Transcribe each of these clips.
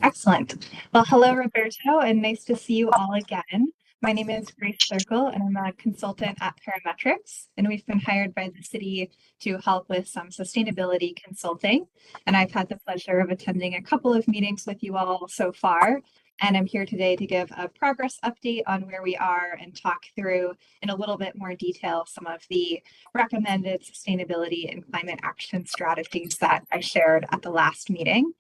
Excellent. Well, hello, Roberto, and nice to see you all again. My name is Grace Circle, and I'm a consultant at Parametrics, and we've been hired by the city to help with some sustainability consulting. And I've had the pleasure of attending a couple of meetings with you all so far. And I'm here today to give a progress update on where we are and talk through in a little bit more detail some of the recommended sustainability and climate action strategies that I shared at the last meeting.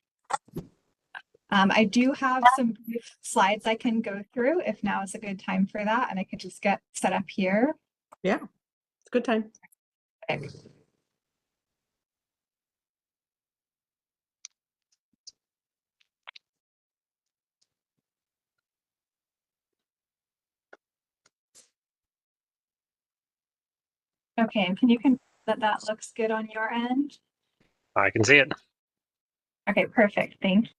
I do have some brief slides I can go through if now is a good time for that, and I could just get set up here. Yeah, it's a good time. Okay, and can you confirm that that looks good on your end? I can see it. Okay, perfect. Thank you.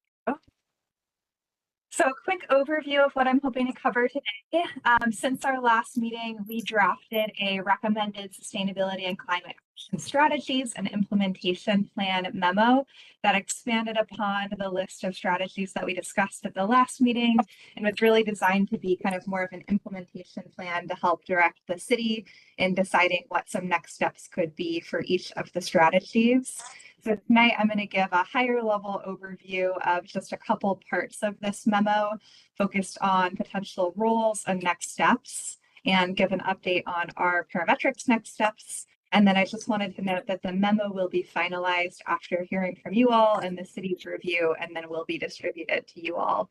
So a quick overview of what I'm hoping to cover today. Since our last meeting, we drafted a recommended sustainability and climate action strategies and implementation plan memo that expanded upon the list of strategies that we discussed at the last meeting and was really designed to be kind of more of an implementation plan to help direct the city in deciding what some next steps could be for each of the strategies. So tonight I'm going to give a higher level overview of just a couple parts of this memo focused on potential roles and next steps and give an update on our parametrics next steps. And then I just wanted to note that the memo will be finalized after hearing from you all and the city's review, and then will be distributed to you all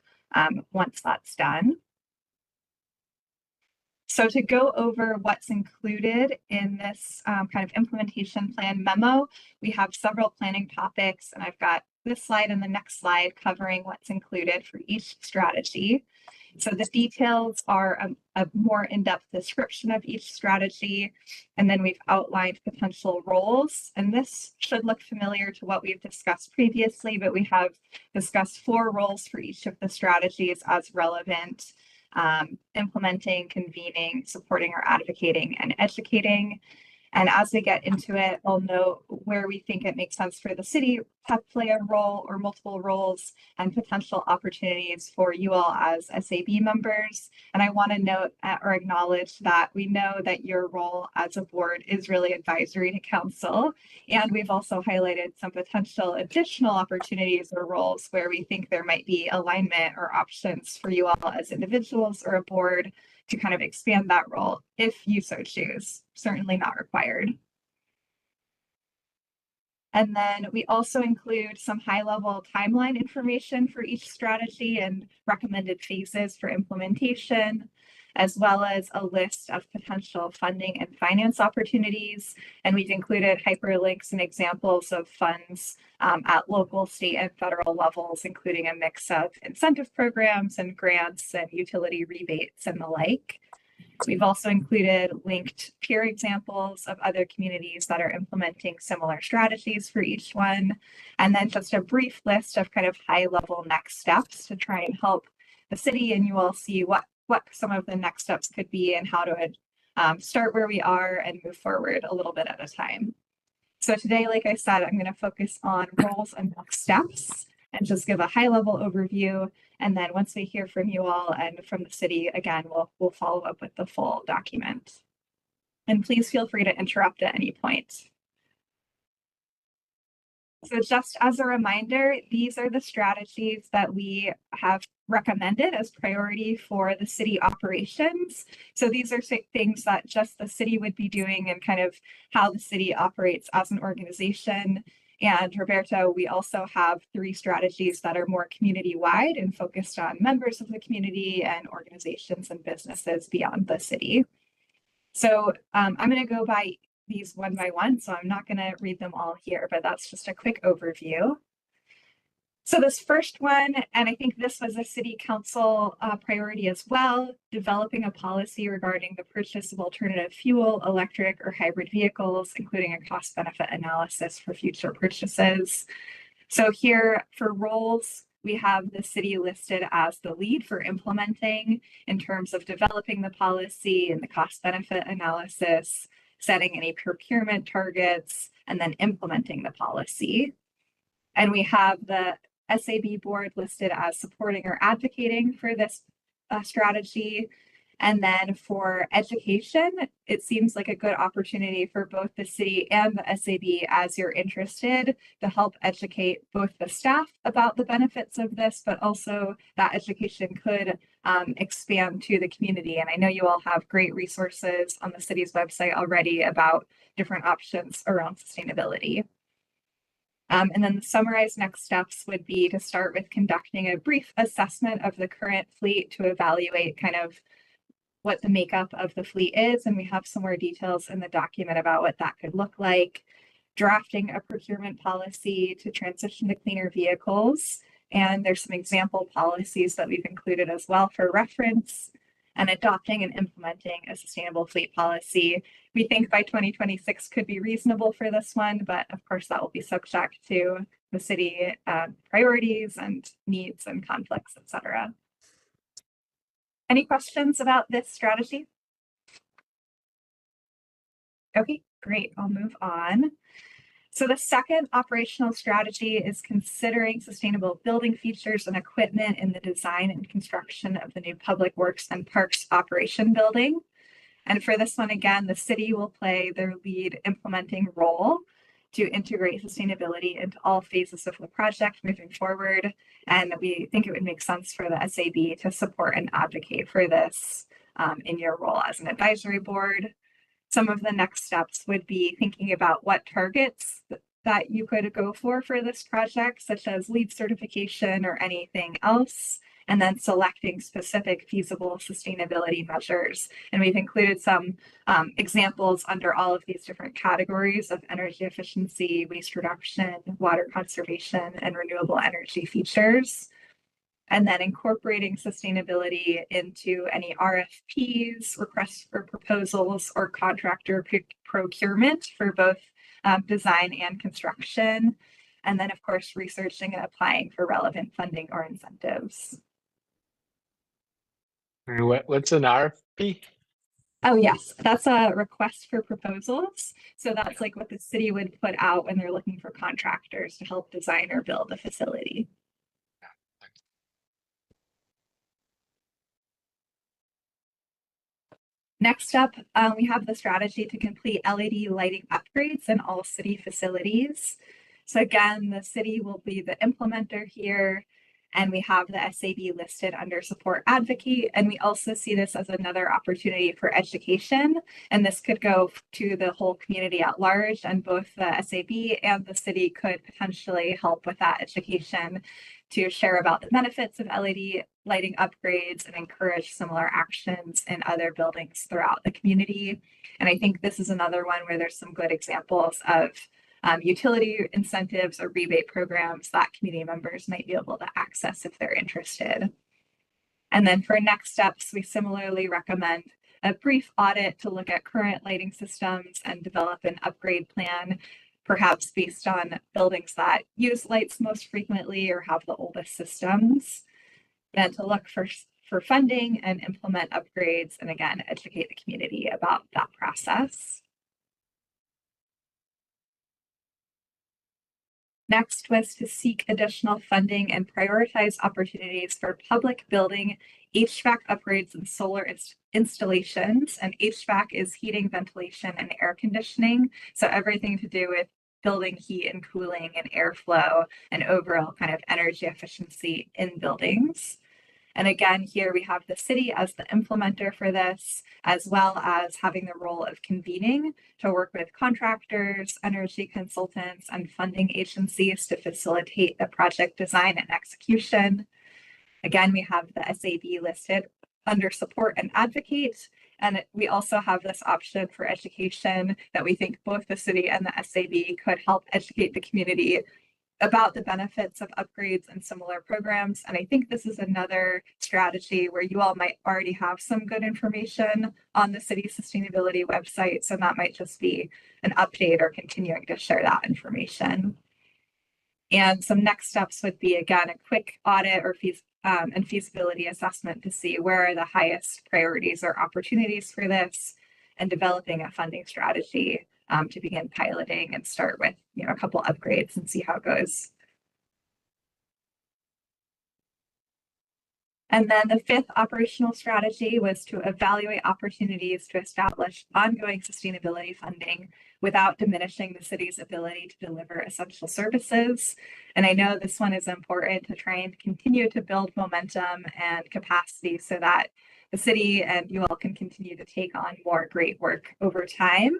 once that's done. So to go over what's included in this kind of implementation plan memo, we have several planning topics, and I've got this slide and the next slide covering what's included for each strategy. So the details are a more in-depth description of each strategy, and then we've outlined potential roles. And this should look familiar to what we've discussed previously, but we have discussed 4 roles for each of the strategies as relevant. Implementing, convening, supporting or advocating, and educating. And as we get into it, I'll note where we think it makes sense for the city to play a role or multiple roles and potential opportunities for you all as SAB members. And I want to note or acknowledge that we know that your role as a board is really advisory to council. And we've also highlighted some potential additional opportunities or roles where we think there might be alignment or options for you all as individuals or a board to kind of expand that role if you so choose, certainly not required. And then we also include some high-level timeline information for each strategy and recommended phases for implementation, as well as a list of potential funding and finance opportunities. And we've included hyperlinks and examples of funds at local, state, and federal levels, including a mix of incentive programs and grants and utility rebates and the like. We've also included linked peer examples of other communities that are implementing similar strategies for each one. And then just a brief list of kind of high-level next steps to try and help the city and you all see what some of the next steps could be and how to start where we are and move forward a little bit at a time. So today, like I said, I'm going to focus on roles and next steps and just give a high-level overview. And then once we hear from you all and from the city, again, we'll follow up with the full document. And please feel free to interrupt at any point. So just as a reminder, these are the strategies that we have recommended as priority for the city operations. So these are things that just the city would be doing and kind of how the city operates as an organization. And Roberto, we also have 3 strategies that are more community-wide and focused on members of the community and organizations and businesses beyond the city. So I'm going to go by these one by one, so I'm not going to read them all here, but that's just a quick overview. So this first one, and I think this was a city council priority as well, developing a policy regarding the purchase of alternative fuel, electric or hybrid vehicles, including a cost benefit analysis for future purchases. So here for roles, we have the city listed as the lead for implementing in terms of developing the policy and the cost benefit analysis, setting any procurement targets, and then implementing the policy. And we have the SAB board listed as supporting or advocating for this strategy. And then for education, it seems like a good opportunity for both the city and the SAB, as you're interested, to help educate both the staff about the benefits of this, but also that education could expand to the community. And I know you all have great resources on the city's website already about different options around sustainability. And then the summarized next steps would be to start with conducting a brief assessment of the current fleet to evaluate kind of what the makeup of the fleet is. And we have some more details in the document about what that could look like. Drafting a procurement policy to transition to cleaner vehicles. And there's some example policies that we've included as well for reference. And adopting and implementing a sustainable fleet policy. We think by 2026 could be reasonable for this one, but of course that will be subject to the city priorities and needs and conflicts, etc. Any questions about this strategy? Okay, great. I'll move on. So the second operational strategy is considering sustainable building features and equipment in the design and construction of the new Public Works and Parks operation building. And for this one, again, the city will play their lead implementing role to integrate sustainability into all phases of the project moving forward. And we think it would make sense for the SAB to support and advocate for this in your role as an advisory board. Some of the next steps would be thinking about what targets that you could go for this project, such as LEED certification or anything else, and then selecting specific feasible sustainability measures. And we've included some examples under all of these different categories of energy efficiency, waste reduction, water conservation, and renewable energy features. And then incorporating sustainability into any RFPs, requests for proposals, or contractor procurement for both design and construction. And then, of course, researching and applying for relevant funding or incentives. What's an RFP? Oh, yes, that's a request for proposals. So that's like what the city would put out when they're looking for contractors to help design or build a facility. Next up, we have the strategy to complete LED lighting upgrades in all city facilities. So again, the city will be the implementer here, and we have the SAB listed under support advocate. And we also see this as another opportunity for education. And this could go to the whole community at large, and both the SAB and the city could potentially help with that education to share about the benefits of LED lighting upgrades and encourage similar actions in other buildings throughout the community. And I think this is another one where there's some good examples of utility incentives or rebate programs that community members might be able to access if they're interested. And then for next steps, we similarly recommend a brief audit to look at current lighting systems and develop an upgrade plan, perhaps based on buildings that use lights most frequently or have the oldest systems. Then to look for funding and implement upgrades, and again, educate the community about that process. Next was to seek additional funding and prioritize opportunities for public building HVAC upgrades and solar installations. And HVAC is heating, ventilation, and air conditioning. So everything to do with building heat and cooling and airflow and overall kind of energy efficiency in buildings. And again, here we have the city as the implementer for this, as well as having the role of convening to work with contractors, energy consultants, and funding agencies to facilitate the project design and execution. Again, we have the SAB listed under support and advocate. And we also have this option for education that we think both the city and the SAB could help educate the community about the benefits of upgrades and similar programs. And I think this is another strategy where you all might already have some good information on the city's sustainability website. So that might just be an update or continuing to share that information. And some next steps would be, again, a quick audit or feasibility assessment to see where are the highest priorities or opportunities for this, and developing a funding strategy to begin piloting and start with a couple upgrades and see how it goes. And then the fifth operational strategy was to evaluate opportunities to establish ongoing sustainability funding without diminishing the city's ability to deliver essential services. And I know this one is important to try and continue to build momentum and capacity so that the city and you all can continue to take on more great work over time.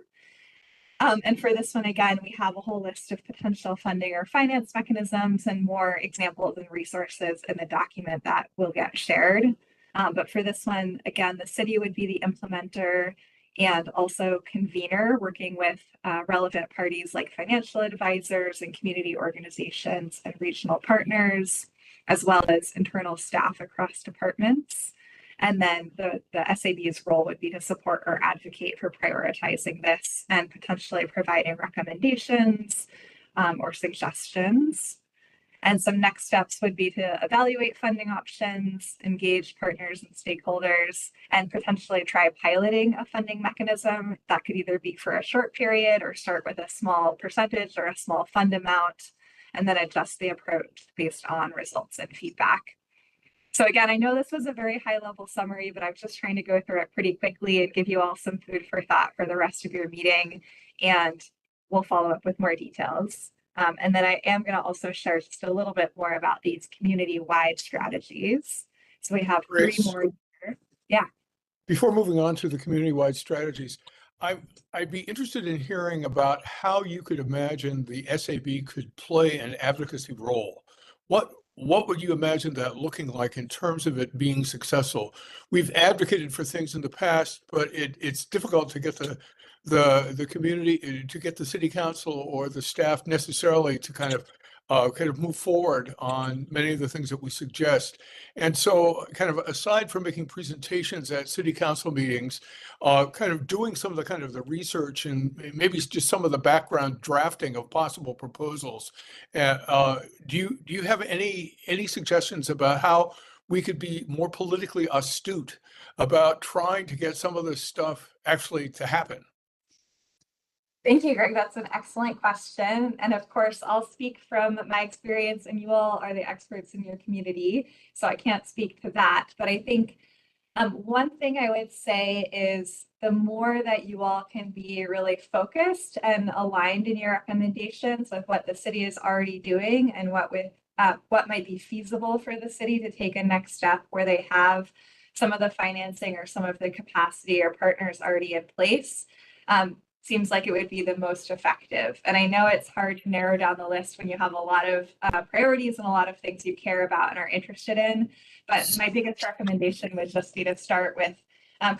And for this one, again, we have a whole list of potential funding or finance mechanisms and more examples and resources in the document that will get shared. But for this one, again, the city would be the implementer and also convener, working with relevant parties like financial advisors and community organizations and regional partners, as well as internal staff across departments. And then the SAB's role would be to support or advocate for prioritizing this and potentially providing recommendations or suggestions. And some next steps would be to evaluate funding options, engage partners and stakeholders, and potentially try piloting a funding mechanism that could either be for a short period or start with a small percentage or a small fund amount, and then adjust the approach based on results and feedback. So again, I know this was a very high level summary, but I'm just trying to go through it pretty quickly and give you all some food for thought for the rest of your meeting. And we'll follow up with more details. And then I am going to also share just a little bit more about these community-wide strategies. So we have Grace, three more here. Yeah. before moving on to the community-wide strategies, I'd be interested in hearing about how you could imagine the SAB could play an advocacy role. What would you imagine that looking like in terms of it being successful? We've advocated for things in the past, but it's difficult to get the community, to get the city council or the staff necessarily to kind of move forward on many of the things that we suggest. And so kind of aside from making presentations at city council meetings, kind of doing some of the research and maybe just some of the background drafting of possible proposals. Do you have any suggestions about how we could be more politically astute about trying to get some of this stuff actually to happen? Thank you, Greg. That's an excellent question. And of course, I'll speak from my experience, and you all are the experts in your community, so I can't speak to that. But I think one thing I would say is the more that you all can be really focused and aligned in your recommendations with what the city is already doing and what might be feasible for the city to take a next step where they have some of the financing or some of the capacity or partners already in place. Seems like it would be the most effective. And I know it's hard to narrow down the list when you have a lot of priorities and a lot of things you care about and are interested in. But my biggest recommendation would just be to start with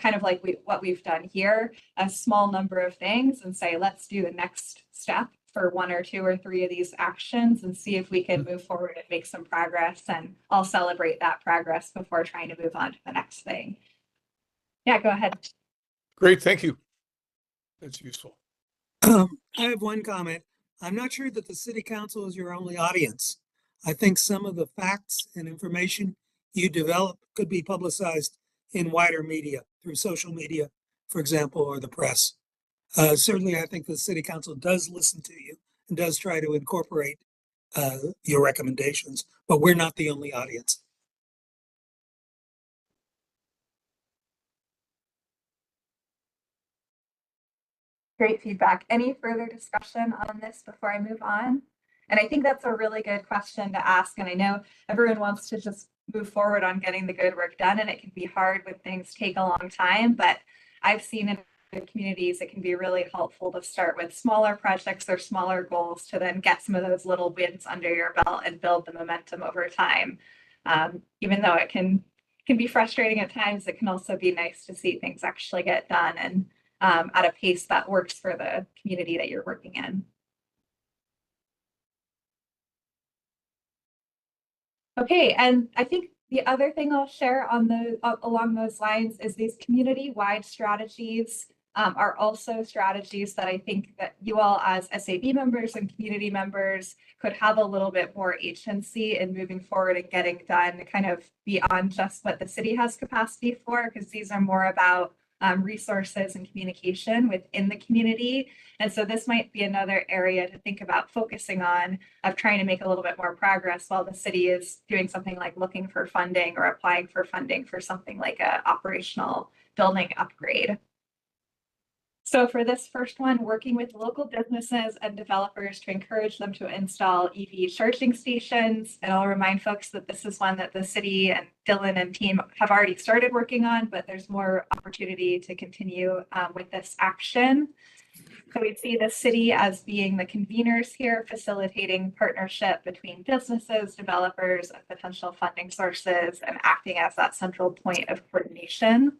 kind of like what we've done here, a small number of things, and say, let's do the next step for one or two or three of these actions and see if we can move forward and make some progress. And I'll celebrate that progress before trying to move on to the next thing. Yeah, go ahead. Great, thank you. That's useful. I have one comment. I'm not sure that the city council is your only audience. I think some of the facts and information you develop could be publicized in wider media, through social media, for example, or the press. Certainly, I think the city council does listen to you and does try to incorporate your recommendations, but we're not the only audience. Great feedback. Any further discussion on this before I move on? And I think that's a really good question to ask. And I know everyone wants to just move forward on getting the good work done, and it can be hard when things take a long time. But I've seen in communities, it can be really helpful to start with smaller projects or smaller goals to then get some of those little wins under your belt and build the momentum over time. Even though it can be frustrating at times, it can also be nice to see things actually get done and at a pace that works for the community that you're working in. Okay, and I think the other thing I'll share on along those lines is these community-wide strategies are also strategies that I think that you all as SAB members and community members could have a little bit more agency in moving forward and getting done kind of beyond just what the city has capacity for, because these are more about resources and communication within the community. And so this might be another area to think about focusing on, of trying to make a little bit more progress while the city is doing something like looking for funding or applying for funding for something like a operational building upgrade. So for this first one, working with local businesses and developers to encourage them to install EV charging stations. And I'll remind folks that this is one that the city and Dylan and team have already started working on, but there's more opportunity to continue with this action. So we see the city as being the conveners here, facilitating partnership between businesses, developers, and potential funding sources, and acting as that central point of coordination.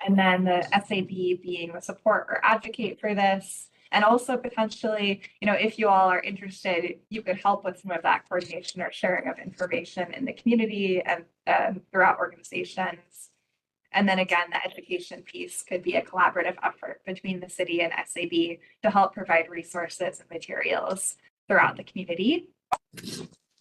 And then the SAB being the support or advocate for this. And also potentially, if you all are interested, you could help with some of that coordination or sharing of information in the community and throughout organizations. And then again, the education piece could be a collaborative effort between the city and SAB to help provide resources and materials throughout the community.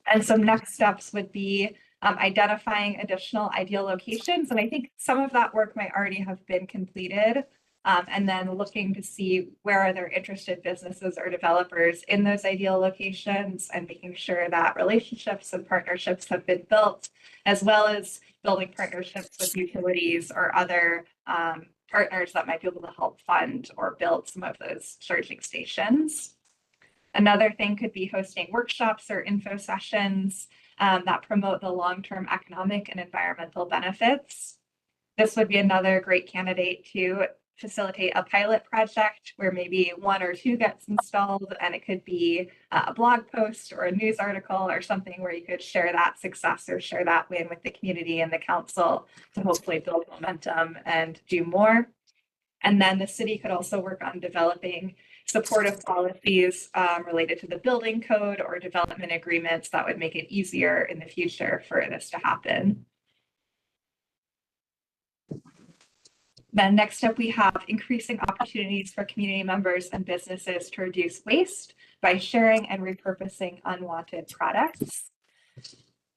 And some next steps would be identifying additional ideal locations. And I think some of that work might already have been completed. And then looking to see where are there interested businesses or developers in those ideal locations, and making sure that relationships and partnerships have been built, as well as building partnerships with utilities or other partners that might be able to help fund or build some of those charging stations. Another thing could be hosting workshops or info sessions that promote the long-term economic and environmental benefits. This would be another great candidate to facilitate a pilot project where maybe 1 or 2 gets installed, and it could be a blog post or a news article or something where you could share that success or share that win with the community and the council to hopefully build momentum and do more. And then the city could also work on developing supportive policies related to the building code or development agreements that would make it easier in the future for this to happen. Then next up, we have increasing opportunities for community members and businesses to reduce waste by sharing and repurposing unwanted products.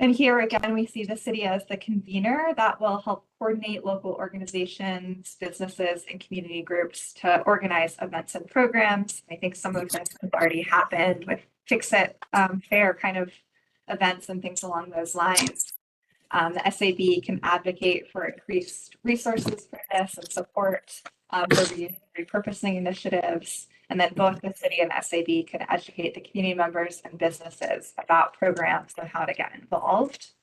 And here again, we see the city as the convener that will help coordinate local organizations, businesses, and community groups to organize events and programs. I think some of this has already happened with Fix It Fair kind of events and things along those lines. The SAB can advocate for increased resources for this and support for repurposing initiatives. And then both the city and SAB can educate the community members and businesses about programs and how to get involved.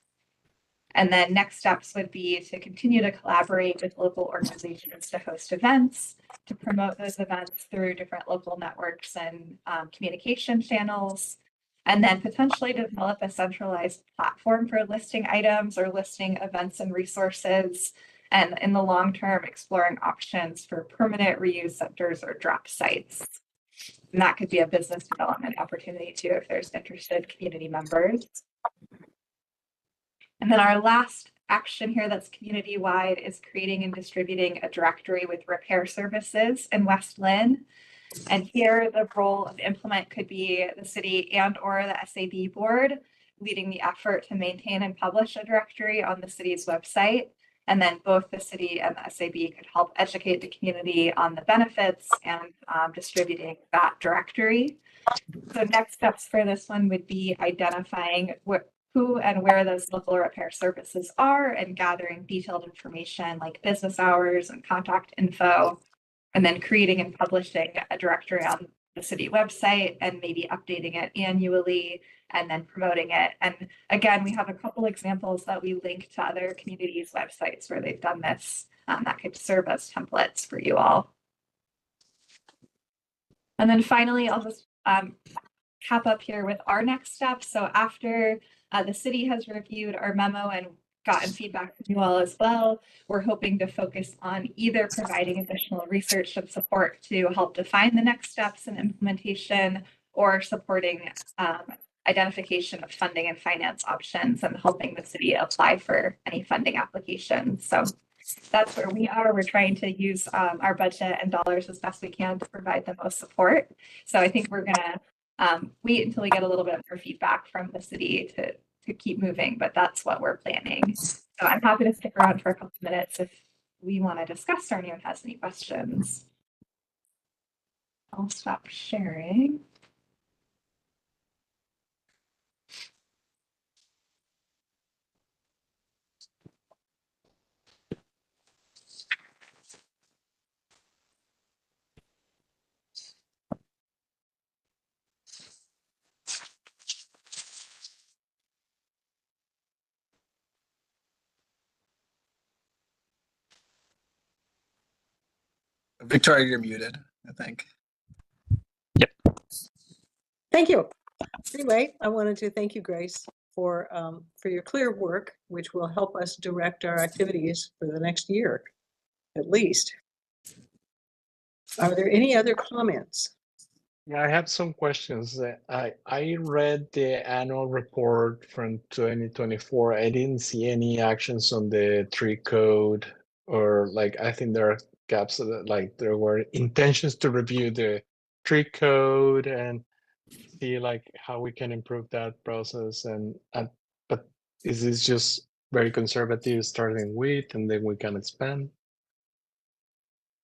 And then next steps would be to continue to collaborate with local organizations to host events, to promote those events through different local networks and communication channels, and then potentially develop a centralized platform for listing items or listing events and resources. And in the long term, exploring options for permanent reuse centers or drop sites. And that could be a business development opportunity too, if there's interested community members. And then our last action here that's community-wide is creating and distributing a directory with repair services in West Linn. And here the role of implement could be the city and or the SAB board leading the effort to maintain and publish a directory on the city's website. And then both the city and the SAB could help educate the community on the benefits and distributing that directory. So next steps for this one would be identifying who and where those local repair services are and gathering detailed information like business hours and contact info, and then creating and publishing a directory on the city website and maybe updating it annually and then promoting it. And again, we have a couple examples that we link to other communities' websites where they've done this that could serve as templates for you all. And then finally, I'll just cap up here with our next steps. So after the city has reviewed our memo and gotten feedback from you all as well, we're hoping to focus on either providing additional research and support to help define the next steps in implementation, or supporting identification of funding and finance options and helping the city apply for any funding applications. So that's where we are. We're trying to use our budget and dollars as best we can to provide the most support. So I think we're gonna wait until we get a little bit more feedback from the city to keep moving, but that's what we're planning. So I'm happy to stick around for a couple minutes if we want to discuss or anyone has any questions. I'll stop sharing. Victoria, you're muted, I think. Thank you. Anyway, I wanted to thank you, Grace, for your clear work, which will help us direct our activities for the next year, at least. Are there any other comments? Yeah, I have some questions. I read the annual report from 2024. I didn't see any actions on the tree code, or like I think there are gaps that like there were intentions to review the tree code and see like how we can improve that process. But is this just very conservative, starting with, and then we can expand?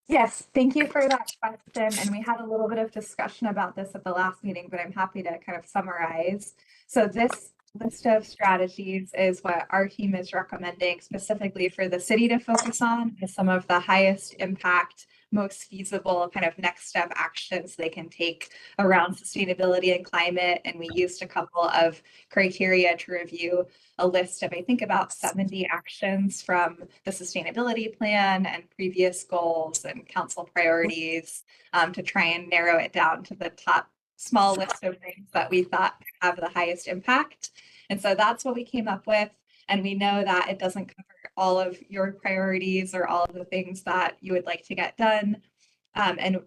Yes, thank you for that question. And we had a little bit of discussion about this at the last meeting, but I'm happy to kind of summarize. So this list of strategies is what our team is recommending specifically for the city to focus on as some of the highest impact, most feasible kind of next step actions they can take around sustainability and climate. And we used a couple of criteria to review a list of, I think, about 70 actions from the sustainability plan and previous goals and council priorities to try and narrow it down to the top small list of things that we thought have the highest impact. And so that's what we came up with. And we know that it doesn't cover all of your priorities or all of the things that you would like to get done. And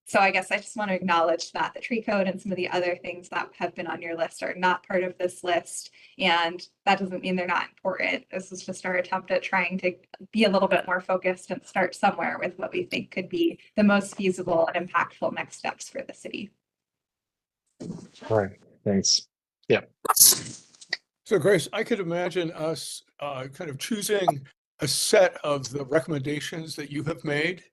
so I guess I just want to acknowledge that the tree code and some of the other things that have been on your list are not part of this list. And that doesn't mean they're not important. This is just our attempt at trying to be a little bit more focused and start somewhere with what we think could be the most feasible and impactful next steps for the city. All right, thanks. Yeah. So Grace, I could imagine us kind of choosing a set of the recommendations that you have made.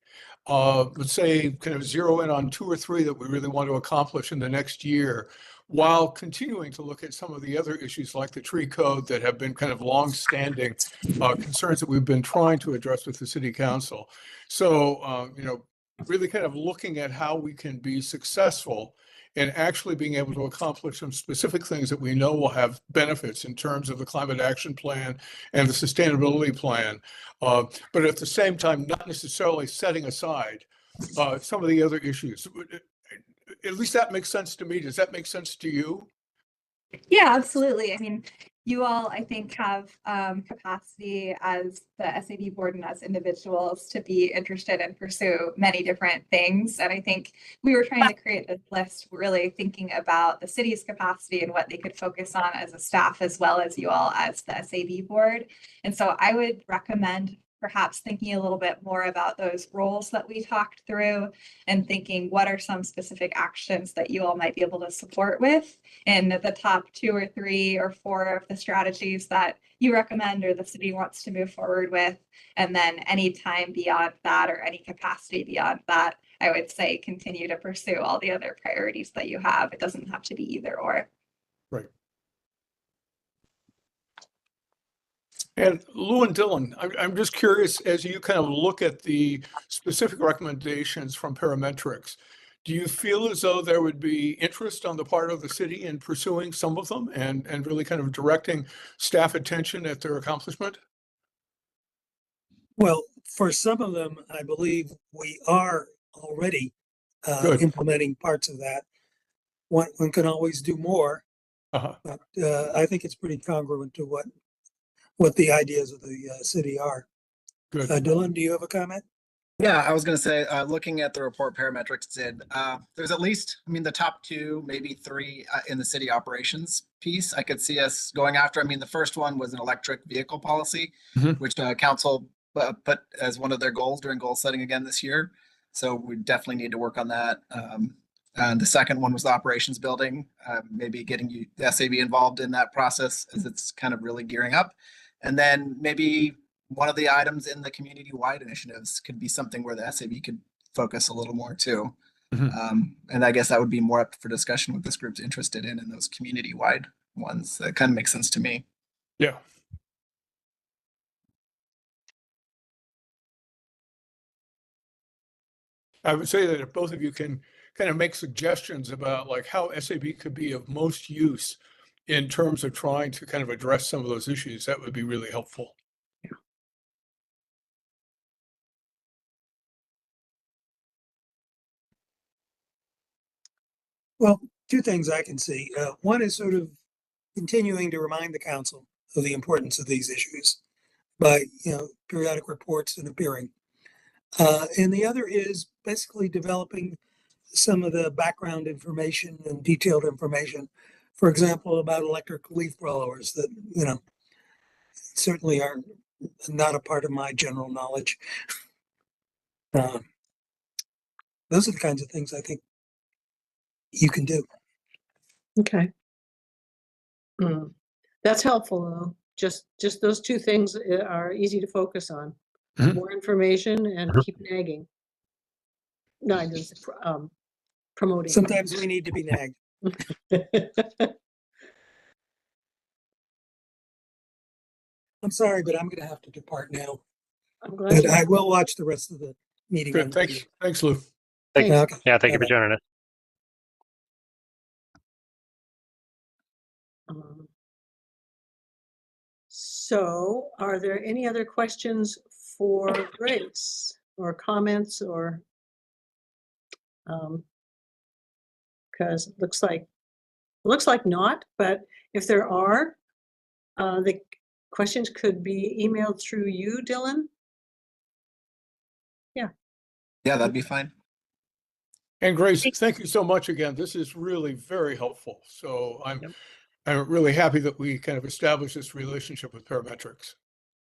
Let's say kind of zero in on 2 or 3 that we really want to accomplish in the next year, while continuing to look at some of the other issues like the tree code that have been kind of long-standing concerns that we've been trying to address with the city council. So, really kind of looking at how we can be successful and actually being able to accomplish some specific things that we know will have benefits in terms of the climate action plan and the sustainability plan. But at the same time, not necessarily setting aside some of the other issues. At least that makes sense to me. Does that make sense to you? Yeah, absolutely. I mean, you all, I think, have capacity as the SAB board and as individuals to be interested and pursue many different things. And I think we were trying to create this list really thinking about the city's capacity and what they could focus on as a staff, as well as you all as the SAB board. And so I would recommend perhaps thinking a little bit more about those roles that we talked through and thinking what are some specific actions that you all might be able to support with in the top 2 or 3 or 4 of the strategies that you recommend or the city wants to move forward with. And then any time beyond that or any capacity beyond that, I would say continue to pursue all the other priorities that you have. It doesn't have to be either or. Right. And Lou and Dylan, I'm just curious, as you kind of look at the specific recommendations from Parametrics, do you feel as though there would be interest on the part of the city in pursuing some of them and really kind of directing staff attention at their accomplishment? Well, for some of them, I believe we are already Good. implementing parts of that. One can always do more, Uh-huh. but I think it's pretty congruent to what the ideas of the city are. Good. Dylan, do you have a comment? Yeah, I was going to say, looking at the report Parametrics did, there's at least, I mean, the top 2, maybe 3 in the city operations piece. I could see us going after. I mean, the first one was an electric vehicle policy, Mhm. which council put as one of their goals during goal setting again this year. So we definitely need to work on that. And the second one was the operations building, maybe getting the SAB involved in that process as it's kind of really gearing up. And then maybe one of the items in the community-wide initiatives could be something where the SAB could focus a little more too. And I guess that would be more up for discussion what this group's interested in those community-wide ones. That kind of makes sense to me. Yeah. I would say that if both of you can kind of make suggestions about like how SAB could be of most use in terms of trying to kind of address some of those issues, that would be really helpful. Well, two things I can see. One is sort of continuing to remind the council of the importance of these issues by, periodic reports and appearing. And the other is basically developing some of the background information and detailed information. For example, about electric leaf blowers that, certainly are not a part of my general knowledge. Those are the kinds of things I think you can do. Okay. That's helpful, though. Just those two things are easy to focus on. Mhm. More information and keep nagging. No, I didn't say, promoting. Sometimes we need to be nagged. I'm sorry, but I'm going to have to depart now. I'm glad. But you- I will watch the rest of the meeting. on Good. Thanks. video. Thanks, Lou. Thanks. Okay. Yeah, thank you for Bye-bye. joining us. So are there any other questions for Grace or comments or? Because it looks like not, but if there are, the questions could be emailed through you, Dylan. Yeah, that'd be fine. And Grace, thank you so much again. This is really very helpful. So I'm really happy that we kind of established this relationship with parametrics.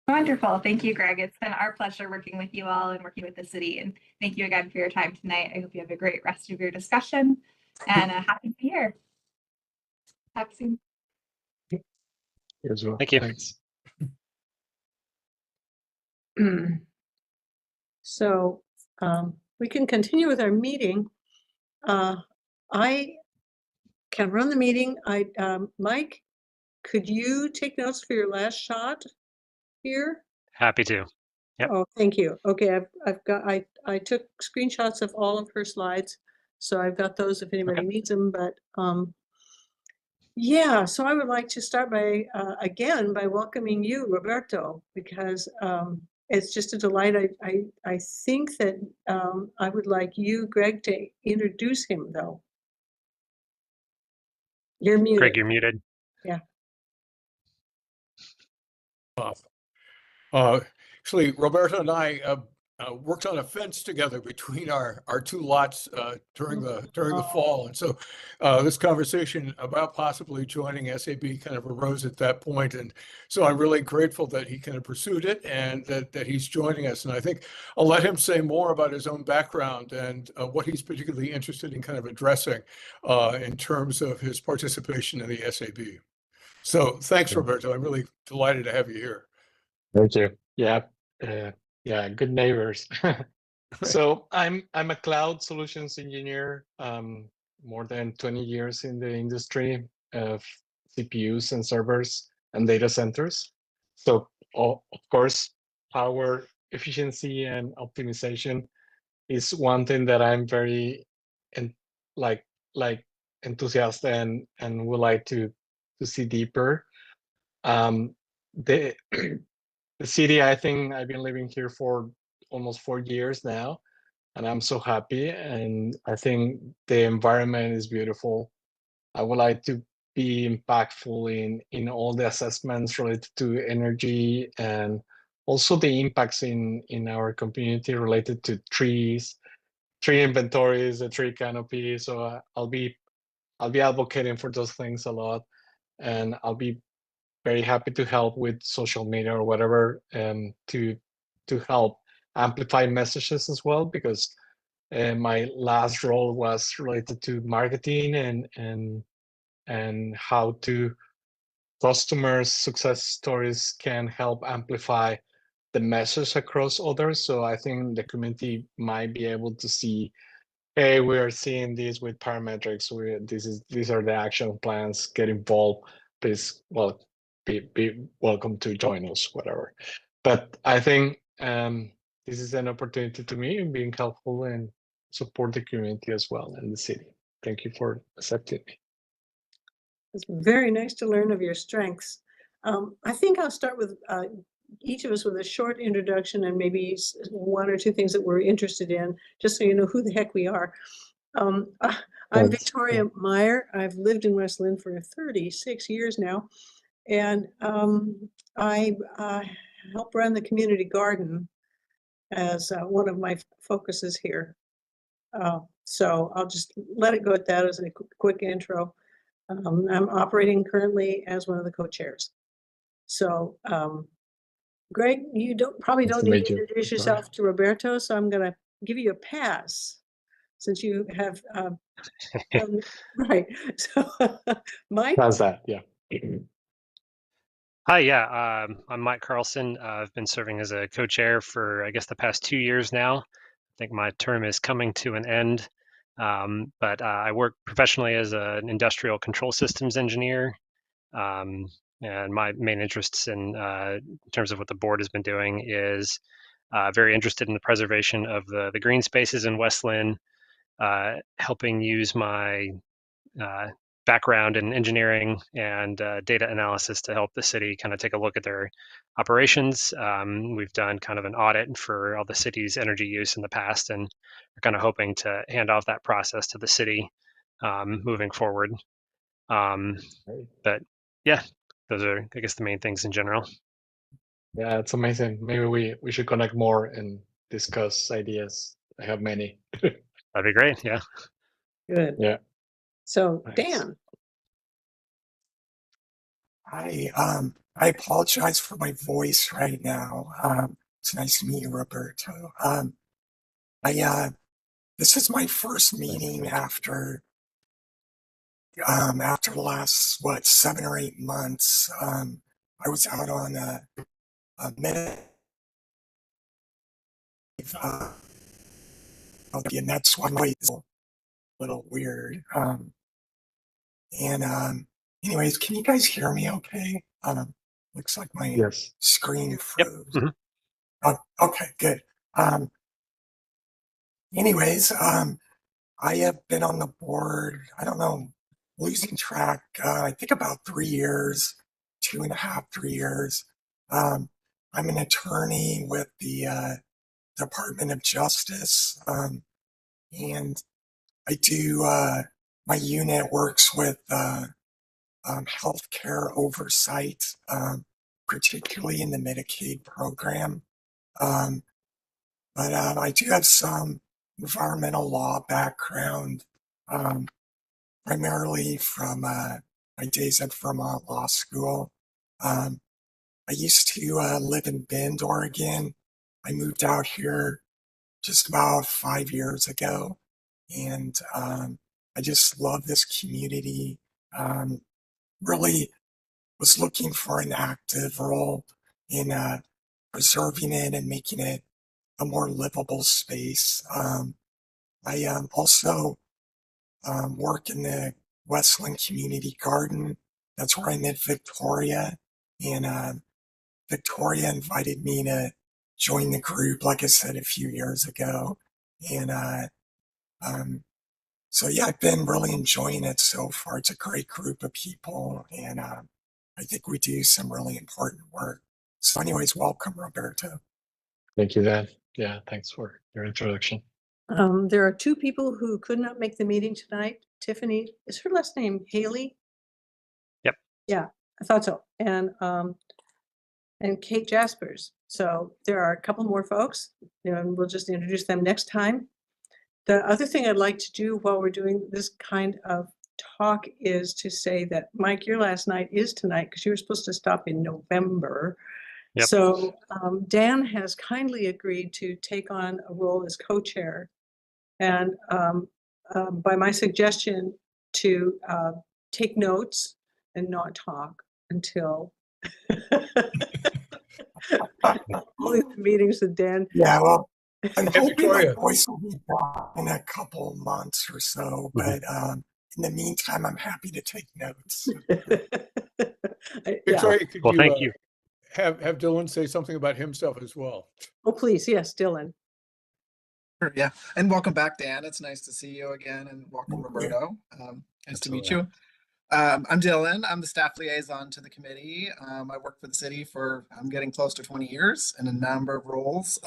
Wonderful. Thank you, Greg. It's been our pleasure working with you all and working with the city. And thank you again for your time tonight. I hope you have a great rest of your discussion and a happy new year. Talk soon. As well. Thank you. Thanks. So we can continue with our meeting. I can run the meeting. Mike, could you take notes for your last shot here? Happy to. Yep. Oh, thank you. Okay, I took screenshots of all of her slides, so I've got those if anybody needs them, but yeah, so I would like to start by again by welcoming you, Roberto, because it's just a delight. I think that I would like you, Greg, to introduce him though. You're muted. Greg, you're muted. Actually, Roberto and I worked on a fence together between our two lots during the fall, and so this conversation about possibly joining SAB kind of arose at that point, and so I'm really grateful that he kind of pursued it and that he's joining us. And I think I'll let him say more about his own background and what he's particularly interested in kind of addressing in terms of his participation in the SAB. So thanks, Roberto. I'm really delighted to have you here. Thank you. Yeah. Yeah. Good neighbors. So I'm a cloud solutions engineer. More than 20 years in the industry of CPUs and servers and data centers. So of course, power efficiency and optimization is one thing that I'm very like enthusiastic and would like to see deeper. The the city, I think I've been living here for almost 4 years now, and I'm so happy. And I think the environment is beautiful. I would like to be impactful in all the assessments related to energy and also the impacts in our community related to trees, tree inventories, the tree canopy. So I'll be advocating for those things a lot, and I'll be very happy to help with social media or whatever to help amplify messages as well, because my last role was related to marketing and how to customers success stories can help amplify the message across others. So I think the community might be able to see, hey, we are seeing this with parametrics. These are the action plans. Get involved. Please, well, be welcome to join us, whatever. But I think this is an opportunity to me in being helpful and support the community as well and the city. Thank you for accepting me. It's very nice to learn of your strengths. I think I'll start with each of us with a short introduction and maybe one or two things that we're interested in, just so you know who the heck we are. I'm Victoria Meyer. I've lived in West Linn for 36 years now, and I help run the community garden as one of my focuses here. So I'll just let it go at that as a quick intro. I'm operating currently as one of the co-chairs. So, Greg, you probably don't need to introduce yourself to Roberto, so I'm going to give you a pass since you have right. So, Mike. How's that? Yeah. Hi, yeah, I'm Mike Carlson. I've been serving as a co-chair for, I guess, the past 2 years now. I think my term is coming to an end, but I work professionally as an industrial control systems engineer, and my main interests in terms of what the board has been doing is very interested in the preservation of the green spaces in West Linn, helping use my background in engineering and data analysis to help the city kind of take a look at their operations. We've done kind of an audit for all the city's energy use in the past, and we're kind of hoping to hand off that process to the city moving forward. But yeah, those are, I guess, the main things in general. Yeah, it's amazing. Maybe we should connect more and discuss ideas. I have many. That'd be great. Yeah. Good. Yeah. So, Nice. Dan. Hi, I apologize for my voice right now. It's nice to meet you, Roberto. This is my first meeting after the last, 7 or 8 months. I was out on a medical leave, and that's why my voice is a little weird. Anyways, can you guys hear me okay? Looks like my screen froze. Yep. Mm-hmm. Okay, good. Anyways, I have been on the board, I don't know, losing track, I think about 3 years, 2.5, 3 years. I'm an attorney with the Department of Justice, and I do, my unit works with healthcare oversight, particularly in the Medicaid program. But I do have some environmental law background, primarily from my days at Vermont Law School. I used to live in Bend, Oregon. I moved out here just about 5 years ago, and I just love this community. Really was looking for an active role in preserving it and making it a more livable space. I also work in the West Linn Community Garden. That's where I met Victoria, and Victoria invited me to join the group, like I said, a few years ago. And so yeah, I've been really enjoying it so far. It's a great group of people, and I think we do some really important work. So anyways, welcome, Roberto. Thank you, Dan. Yeah, thanks for your introduction. There are 2 people who could not make the meeting tonight. Tiffany, is her last name Haley? Yep. Yeah, I thought so. And Kate Jaspers. So there are a couple more folks, and we'll just introduce them next time. The other thing I'd like to do while we're doing this kind of talk is to say that, Mike, your last night is tonight because you were supposed to stop in November. Yep. So Dan has kindly agreed to take on a role as co-chair. And by my suggestion to take notes and not talk until meetings with Dan. Yeah, well, I'm Hey, hoping my Victoria. voice will be back in a couple months or so, but in the meantime, I'm happy to take notes. Yeah. Victoria, could Well, you thank you. have Dylan say something about himself as well? Oh, please. Yes, Dylan. Sure, yeah, and welcome back, Dan. It's nice to see you again, and welcome, Thank you. Roberto. Nice to meet Absolutely. you. I'm Dylan. I'm the staff liaison to the committee. I work for the city for, I'm getting close to 20 years in a number of roles.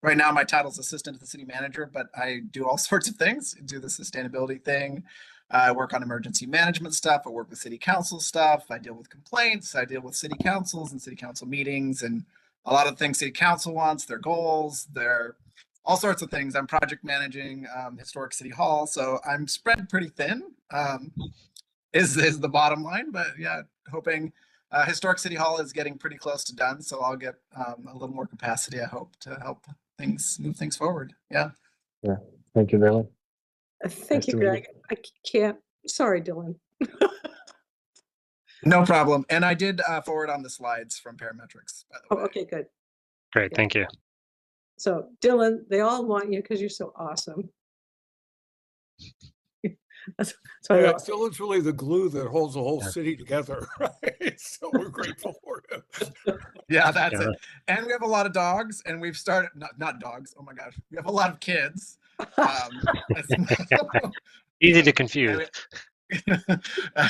Right now, my title is assistant to the city manager, but I do all sorts of things. I do the sustainability thing. I work on emergency management stuff. I work with city council stuff. I deal with complaints. I deal with city councils and city council meetings and a lot of things city council wants, their goals, their all sorts of things. I'm project managing historic city hall, so I'm spread pretty thin. Is the bottom line, but yeah, hoping historic city hall is getting pretty close to done, so I'll get a little more capacity, I hope, to help things move things forward. Yeah. Yeah. Thank you, Dylan. Thank Nice you, to meet you. Greg. I can't. Sorry, Dylan. No problem. And I did forward on the slides from parametrics, by the Oh, way. okay, good. Great. Yeah. Thank you. So, Dylan, they all want you because you're so awesome. That's why Yeah, they- Dylan's really the glue that holds the whole Yeah. city together, right? So we're grateful for him. Yeah, that's Yeah. it. And we have a lot of dogs, and we've started not dogs. Oh my gosh, we have a lot of kids. Easy to and confuse.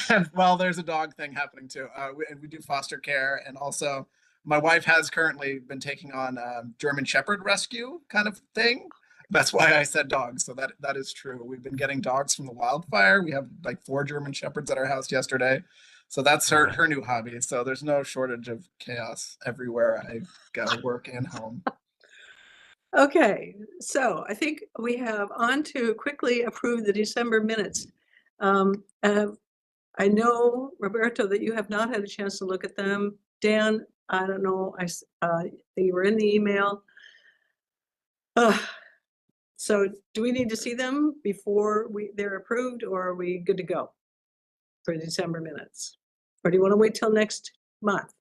and, well, there's a dog thing happening too. And we do foster care, and also my wife has currently been taking on German Shepherd rescue kind of thing. That's why I said dogs. So that is true. We've been getting dogs from the wildfire. We have like 4 German Shepherds at our house yesterday. So that's her new hobby. So there's no shortage of chaos everywhere I go, work and home. Okay, so I think we have on to quickly approve the December minutes. I know, Roberto, that you have not had a chance to look at them. Dan, I don't know, you were in the email. So do we need to see them before they're approved, or are we good to go for December minutes? Or do you want to wait till next month?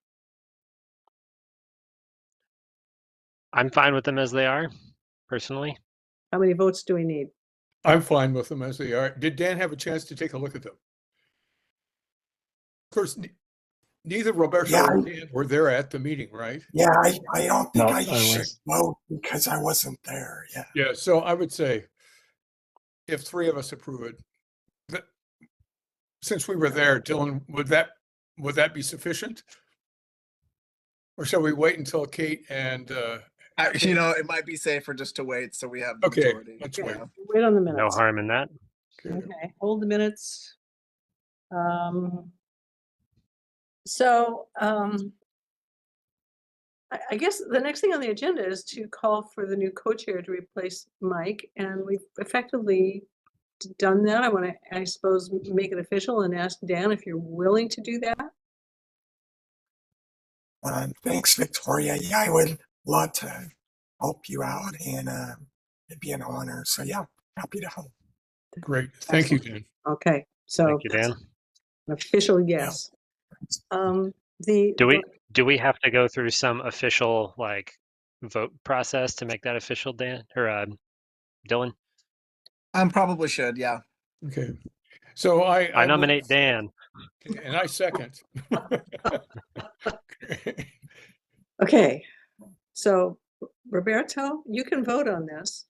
I'm fine with them as they are, personally. How many votes do we need? I'm fine with them as they are. Did Dan have a chance to take a look at them? Of course, neither Roberto Yeah, or Dan were there at the meeting, right? Yeah, I don't think No, I I should was. vote because I wasn't there. Yeah. Yeah, so I would say if 3 of us approve it, since we were there, Dylan, would that be sufficient? Or shall we wait until Kate and It might be safer just to wait so we have the Okay, majority. let's you wait. know. Wait on the No minutes. harm in that. okay. Okay, hold the minutes. So, I guess the next thing on the agenda is to call for the new co-chair to replace Mike, and we've effectively done that. I want to, I suppose, make it official and ask Dan if you're willing to do that. Thanks, Victoria. Yeah, I would love to help you out, and it'd be an honor. So yeah, happy to help. Great. Thank you, Dan. Okay, so Thank you, Dan. an official yes. Do we have to go through some official vote process to make that official, Dan or Dylan? Probably should, yeah. Okay. So I nominate Dan. and I second. Okay, so Roberto, you can vote on this.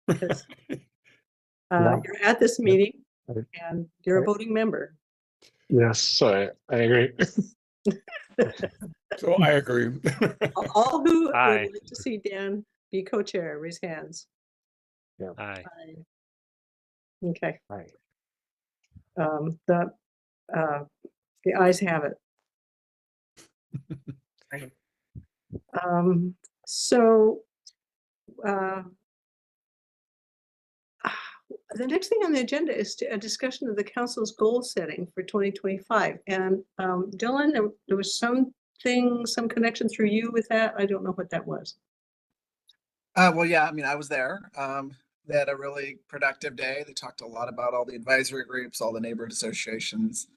Because Yeah. you're at this meeting Okay. and you're a voting member. Yes, I agree. So I agree. All who would Aye. like to see Dan be co-chair, raise hands. Aye. Aye. Okay, Right. the ayes have it. So, the next thing on the agenda is a discussion of the council's goal setting for 2025. And Dylan, there was some connection through you with that. I don't know what that was. Well, yeah, I mean, I was there. They had a really productive day. They talked a lot about all the advisory groups, all the neighborhood associations.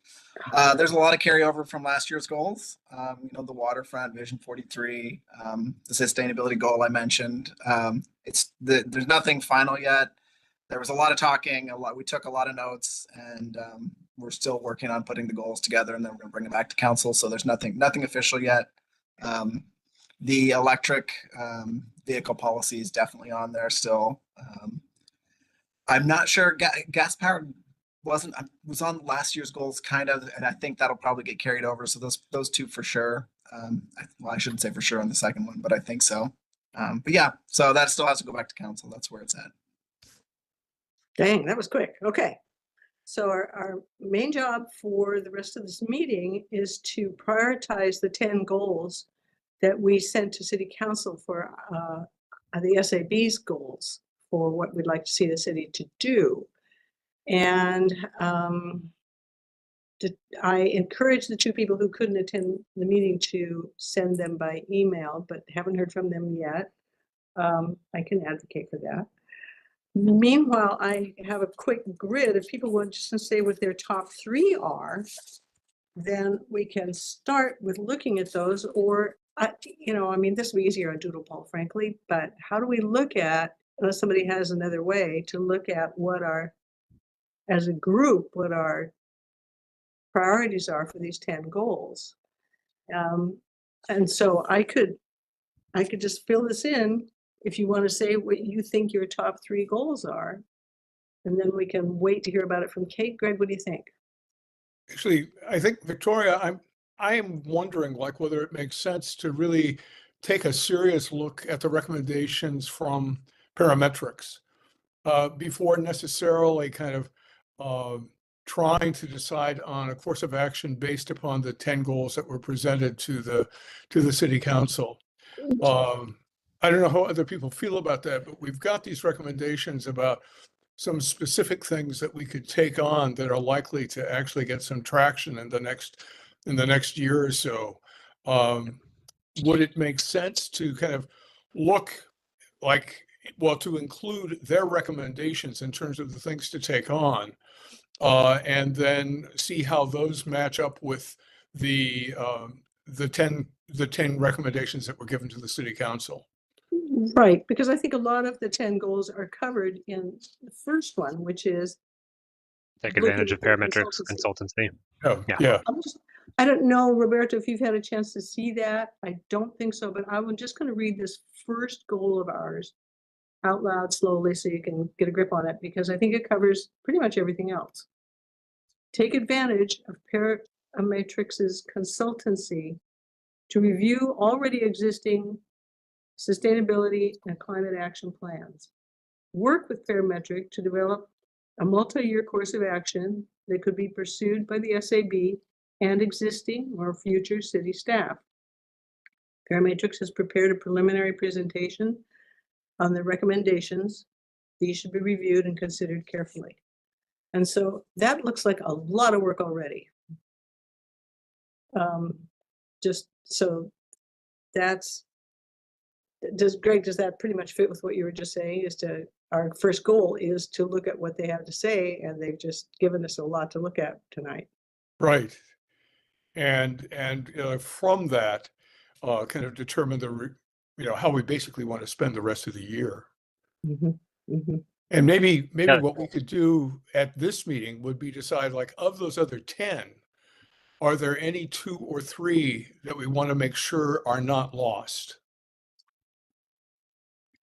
There's a lot of carryover from last year's goals. The waterfront, Vision 43, the sustainability goal I mentioned. There's nothing final yet. There was a lot of talking, we took a lot of notes, and we're still working on putting the goals together, and then we're gonna bring it back to council. So there's nothing official yet. The electric vehicle policy is definitely on there still. I'm not sure gas powered was on last year's goals kind of, and I think that'll probably get carried over. So those two for sure. Well, I shouldn't say for sure on the second one, but I think so. But yeah, so that still has to go back to council. That's where it's at. Dang, that was quick. Okay. So our main job for the rest of this meeting is to prioritize the 10 goals that we sent to City Council for the SAB's goals for what we'd like to see the city to do. And I encourage the two people who couldn't attend the meeting to send them by email, but haven't heard from them yet. I can advocate for that. Meanwhile, I have a quick grid. If people want just to say what their top 3 are, then we can start with looking at those. Or, this would be easier on Doodle Poll, frankly, but how do we look at, unless somebody has another way to look at as a group, what our priorities are for these 10 goals? And so I could just fill this in if you want to say what you think your top 3 goals are, and then we can wait to hear about it from Kate. Greg, what do you think? Actually, I think, Victoria, I am wondering whether it makes sense to really take a serious look at the recommendations from parametrics before necessarily kind of trying to decide on a course of action based upon the 10 goals that were presented to the city council. I don't know how other people feel about that, but we've got these recommendations about some specific things that we could take on that are likely to actually get some traction in the next year or so. Would it make sense to kind of look to include their recommendations in terms of the things to take on, and then see how those match up with the 10 recommendations that were given to the city council? Right, because I think a lot of the 10 goals are covered in the first one, which is Take looking advantage of at their parametrics consultancy. Oh, Yeah. yeah. I don't know, Roberto, if you've had a chance to see that. I don't think so, but I'm just going to read this first goal of ours out loud slowly so you can get a grip on it, because I think it covers pretty much everything else. Take advantage of Parametrics' consultancy to review already existing sustainability and climate action plans. Work with Parametric to develop a multi-year course of action that could be pursued by the SAB and existing or future city staff. Parametrics has prepared a preliminary presentation on the recommendations. These should be reviewed and considered carefully. And so that looks like a lot of work already. Just so Greg, does that pretty much fit with what you were just saying? Our first goal is to look at what they have to say, and they've just given us a lot to look at tonight. Right. And from that, kind of determine how we basically want to spend the rest of the year. Mm-hmm. Mm-hmm. And maybe Yeah. what we could do at this meeting would be decide, of those other 10, are there any 2 or 3 that we want to make sure are not lost?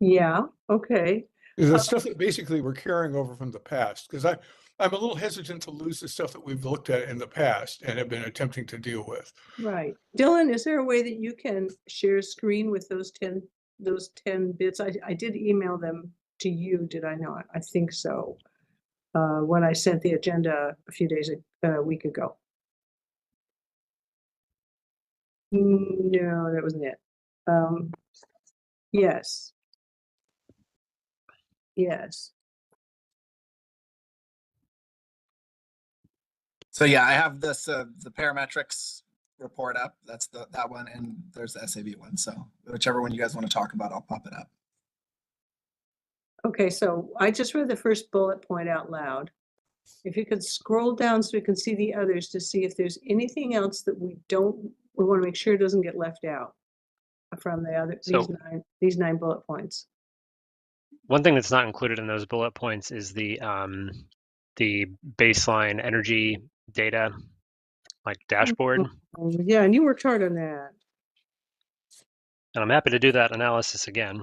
Yeah, okay. The stuff that basically we're carrying over from the past, because I'm a little hesitant to lose the stuff that we've looked at in the past and have been attempting to deal with. Right. Dylan, is there a way that you can share a screen with those 10 bits? I did email them to you, did I not? I think so. When I sent the agenda a week ago. No, that wasn't it. Yes. Yes. So yeah, I have this the parametrics report up. That's that one, and there's the SAB one. So whichever one you guys want to talk about, I'll pop it up. Okay, so I just read the first bullet point out loud. If you could scroll down so we can see the others to see if there's anything else that we want to make sure doesn't get left out from the other, So these nine bullet points. one thing that's not included in those bullet points is the baseline energy data, like dashboard. Yeah, and you worked hard on that. And I'm happy to do that analysis again.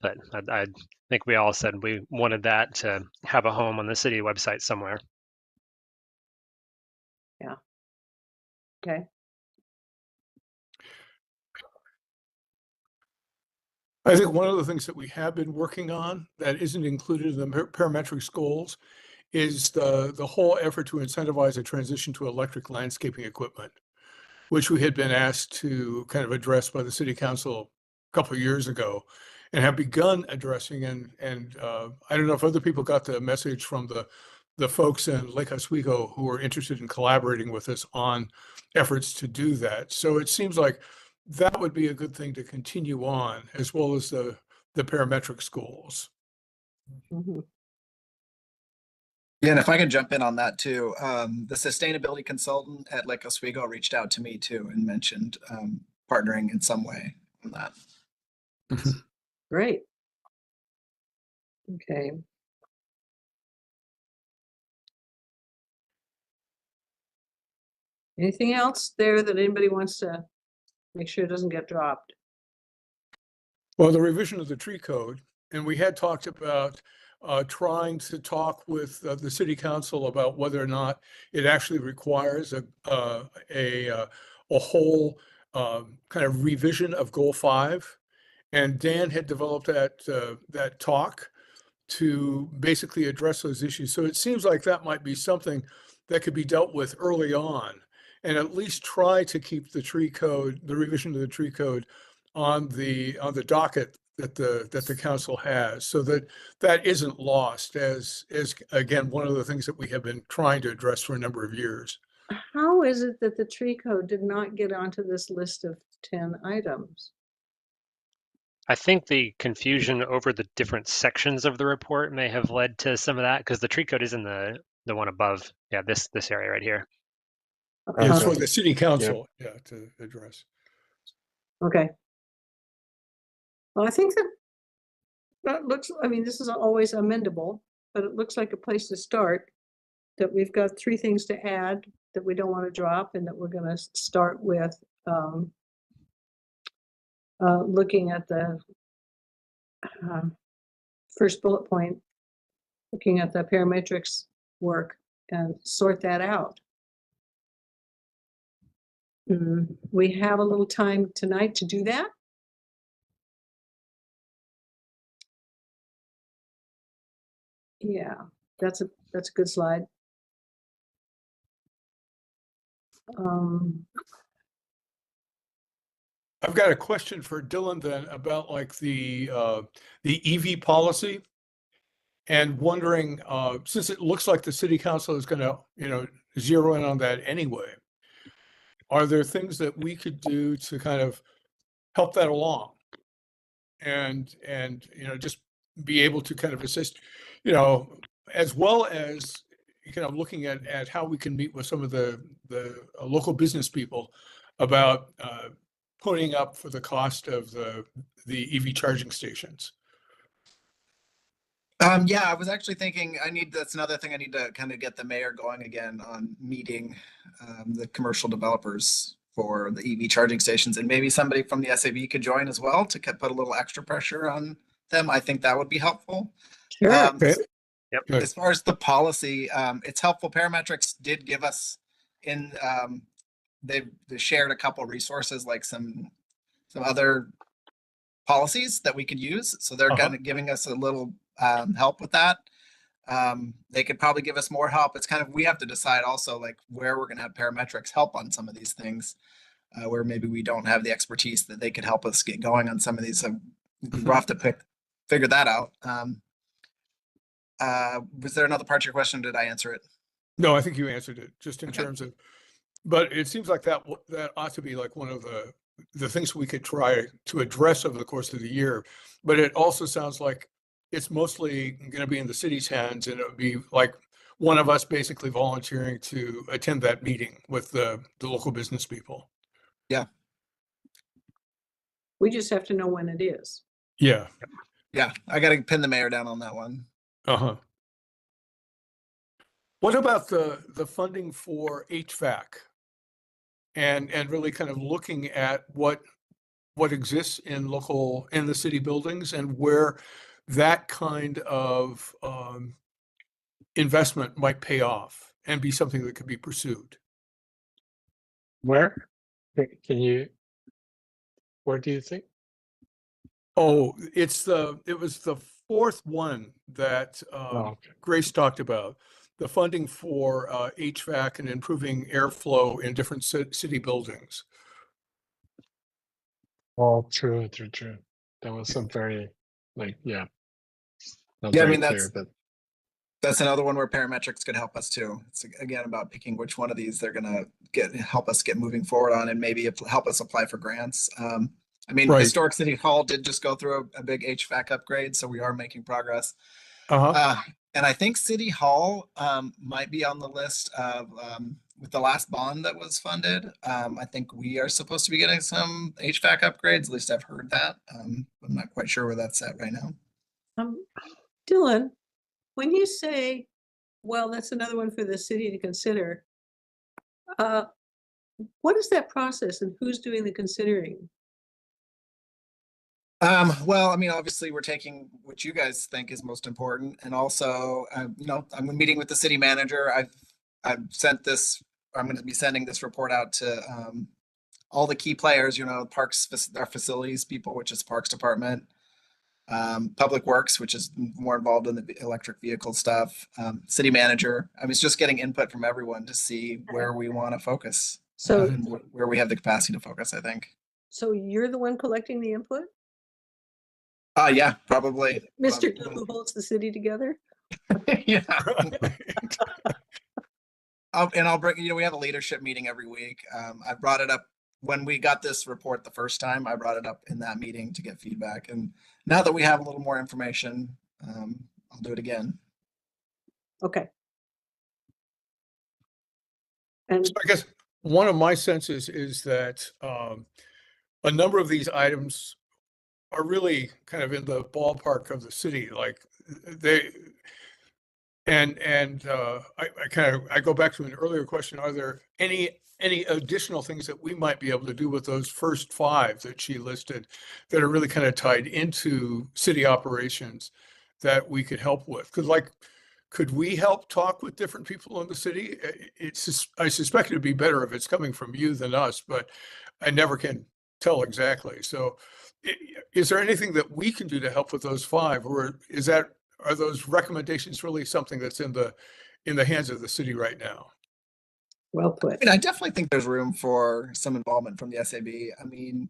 But I think we all said we wanted that to have a home on the city website somewhere. Yeah. Okay. I think one of the things that we have been working on that isn't included in the parametrics goals is the whole effort to incentivize a transition to electric landscaping equipment, which we had been asked to kind of address by the city council a couple of years ago and have begun addressing. And I don't know if other people got the message from the folks in Lake Oswego who are interested in collaborating with us on efforts to do that. So it seems like that would be a good thing to continue on, as well as the parametric goals. Mhm. Yeah, and if I can jump in on that too, the sustainability consultant at Lake Oswego reached out to me too and mentioned partnering in some way on that. Great. Okay. Anything else there that anybody wants to make sure it doesn't get dropped? Well, the revision of the tree code, and we had talked about trying to talk with the city council about whether or not it actually requires a whole kind of revision of Goal 5. And Dan had developed that talk to basically address those issues. So it seems like that might be something that could be dealt with early on, and at least try to keep the tree code, the revision of the tree code, on the docket that the council has, so that that isn't lost as again one of the things that we have been trying to address for a number of years. How is it that the tree code did not get onto this list of 10 items? I think the confusion over the different sections of the report may have led to some of that, because the tree code is in the one above. Yeah, this area right here. It's Uh-huh. for the city council, yeah, to address. Okay. Well, I think that looks, I mean, this is always amendable, but it looks like a place to start. That we've got 3 things to add that we don't want to drop, and that we're going to start with looking at the first bullet point, looking at the parametrics work and sort that out. We have a little time tonight to do that. Yeah, that's a good slide. I've got a question for Dylan then about like the EV policy, and wondering, since it looks like the city council is going to, zero in on that anyway, are there things that we could do to kind of help that along? And just be able to kind of assist, as well as kind of looking at how we can meet with some of the local business people about putting up for the cost of the EV charging stations. Yeah, I was actually thinking that's another thing I need to kind of get the mayor going again on meeting the commercial developers for the EV charging stations, and maybe somebody from the SAB could join as well to put a little extra pressure on them. I think that would be helpful. Sure. Okay. Yep. Good. As far as the policy, it's helpful. Parametrics did give us they shared a couple resources, like some other policies that we could use. So they're kind of giving us a little help with that. They could probably give us more help. It's kind of, we have to decide also like where we're going to have parametrics help on some of these things, where maybe we don't have the expertise that they could help us get going on some of these. So we'll have to figure that out. Was there another part to your question? Did I answer it? No, I think you answered it, just in terms of But it seems like that that ought to be like one of the things we could try to address over the course of the year. But it also sounds like it's mostly going to be in the city's hands, and it would be like one of us basically volunteering to attend that meeting with the local business people. Yeah. We just have to know when it is. Yeah. Yeah. I got to pin the mayor down on that one. Uh-huh. What about the funding for HVAC? And really kind of looking at what exists in the city buildings and where that kind of investment might pay off and be something that could be pursued. Where? Can you, where do you think? Oh, it was the fourth one that Okay. Grace talked about, the funding for HVAC and improving airflow in different city buildings. Oh, true. That was a very, like, yeah. Not Yeah, I very mean, clear, but that's another one where parametrics could help us too. It's again about picking which one of these they're gonna help us get moving forward on, and maybe help us apply for grants. I mean, Right. Historic City Hall did just go through a big HVAC upgrade, so we are making progress. Uh-huh. And I think City Hall might be on the list of with the last bond that was funded. I think we are supposed to be getting some HVAC upgrades. At least I've heard that. I'm not quite sure where that's at right now. Dylan, when you say, well, that's another one for the city to consider, what is that process and who's doing the considering? Well, I mean, obviously we're taking what you guys think is most important. And also, you know, I'm meeting with the city manager. I've sent this, I'm going to be sending this report out to all the key players, you know, parks, our facilities people, which is Parks Department, Public Works, which is more involved in the electric vehicle stuff, city manager. I mean, it's just getting input from everyone to see where we want to focus. So, And where we have the capacity to focus, I think. so you're the one collecting the input? Yeah, probably. Mr. Who holds the city together? Yeah. I'll bring, you know, we have a leadership meeting every week. I brought it up when we got this report the first time. I brought it up in that meeting to get feedback. And now that we have a little more information, I'll do it again. Okay. And So I guess one of my senses is that a number of these items are really kind of in the ballpark of the city, like they, and I go back to an earlier question, are there any additional things that we might be able to do with those first five that she listed that are really kind of tied into city operations that we could help with? Because like, could we help talk with different people in the city? I suspect it'd be better if it's coming from you than us, but I never can tell exactly. So is there anything that we can do to help with those five, or are those recommendations really something that's in the hands of the city right now? well put. I mean, I definitely think there's room for some involvement from the SAB. I mean,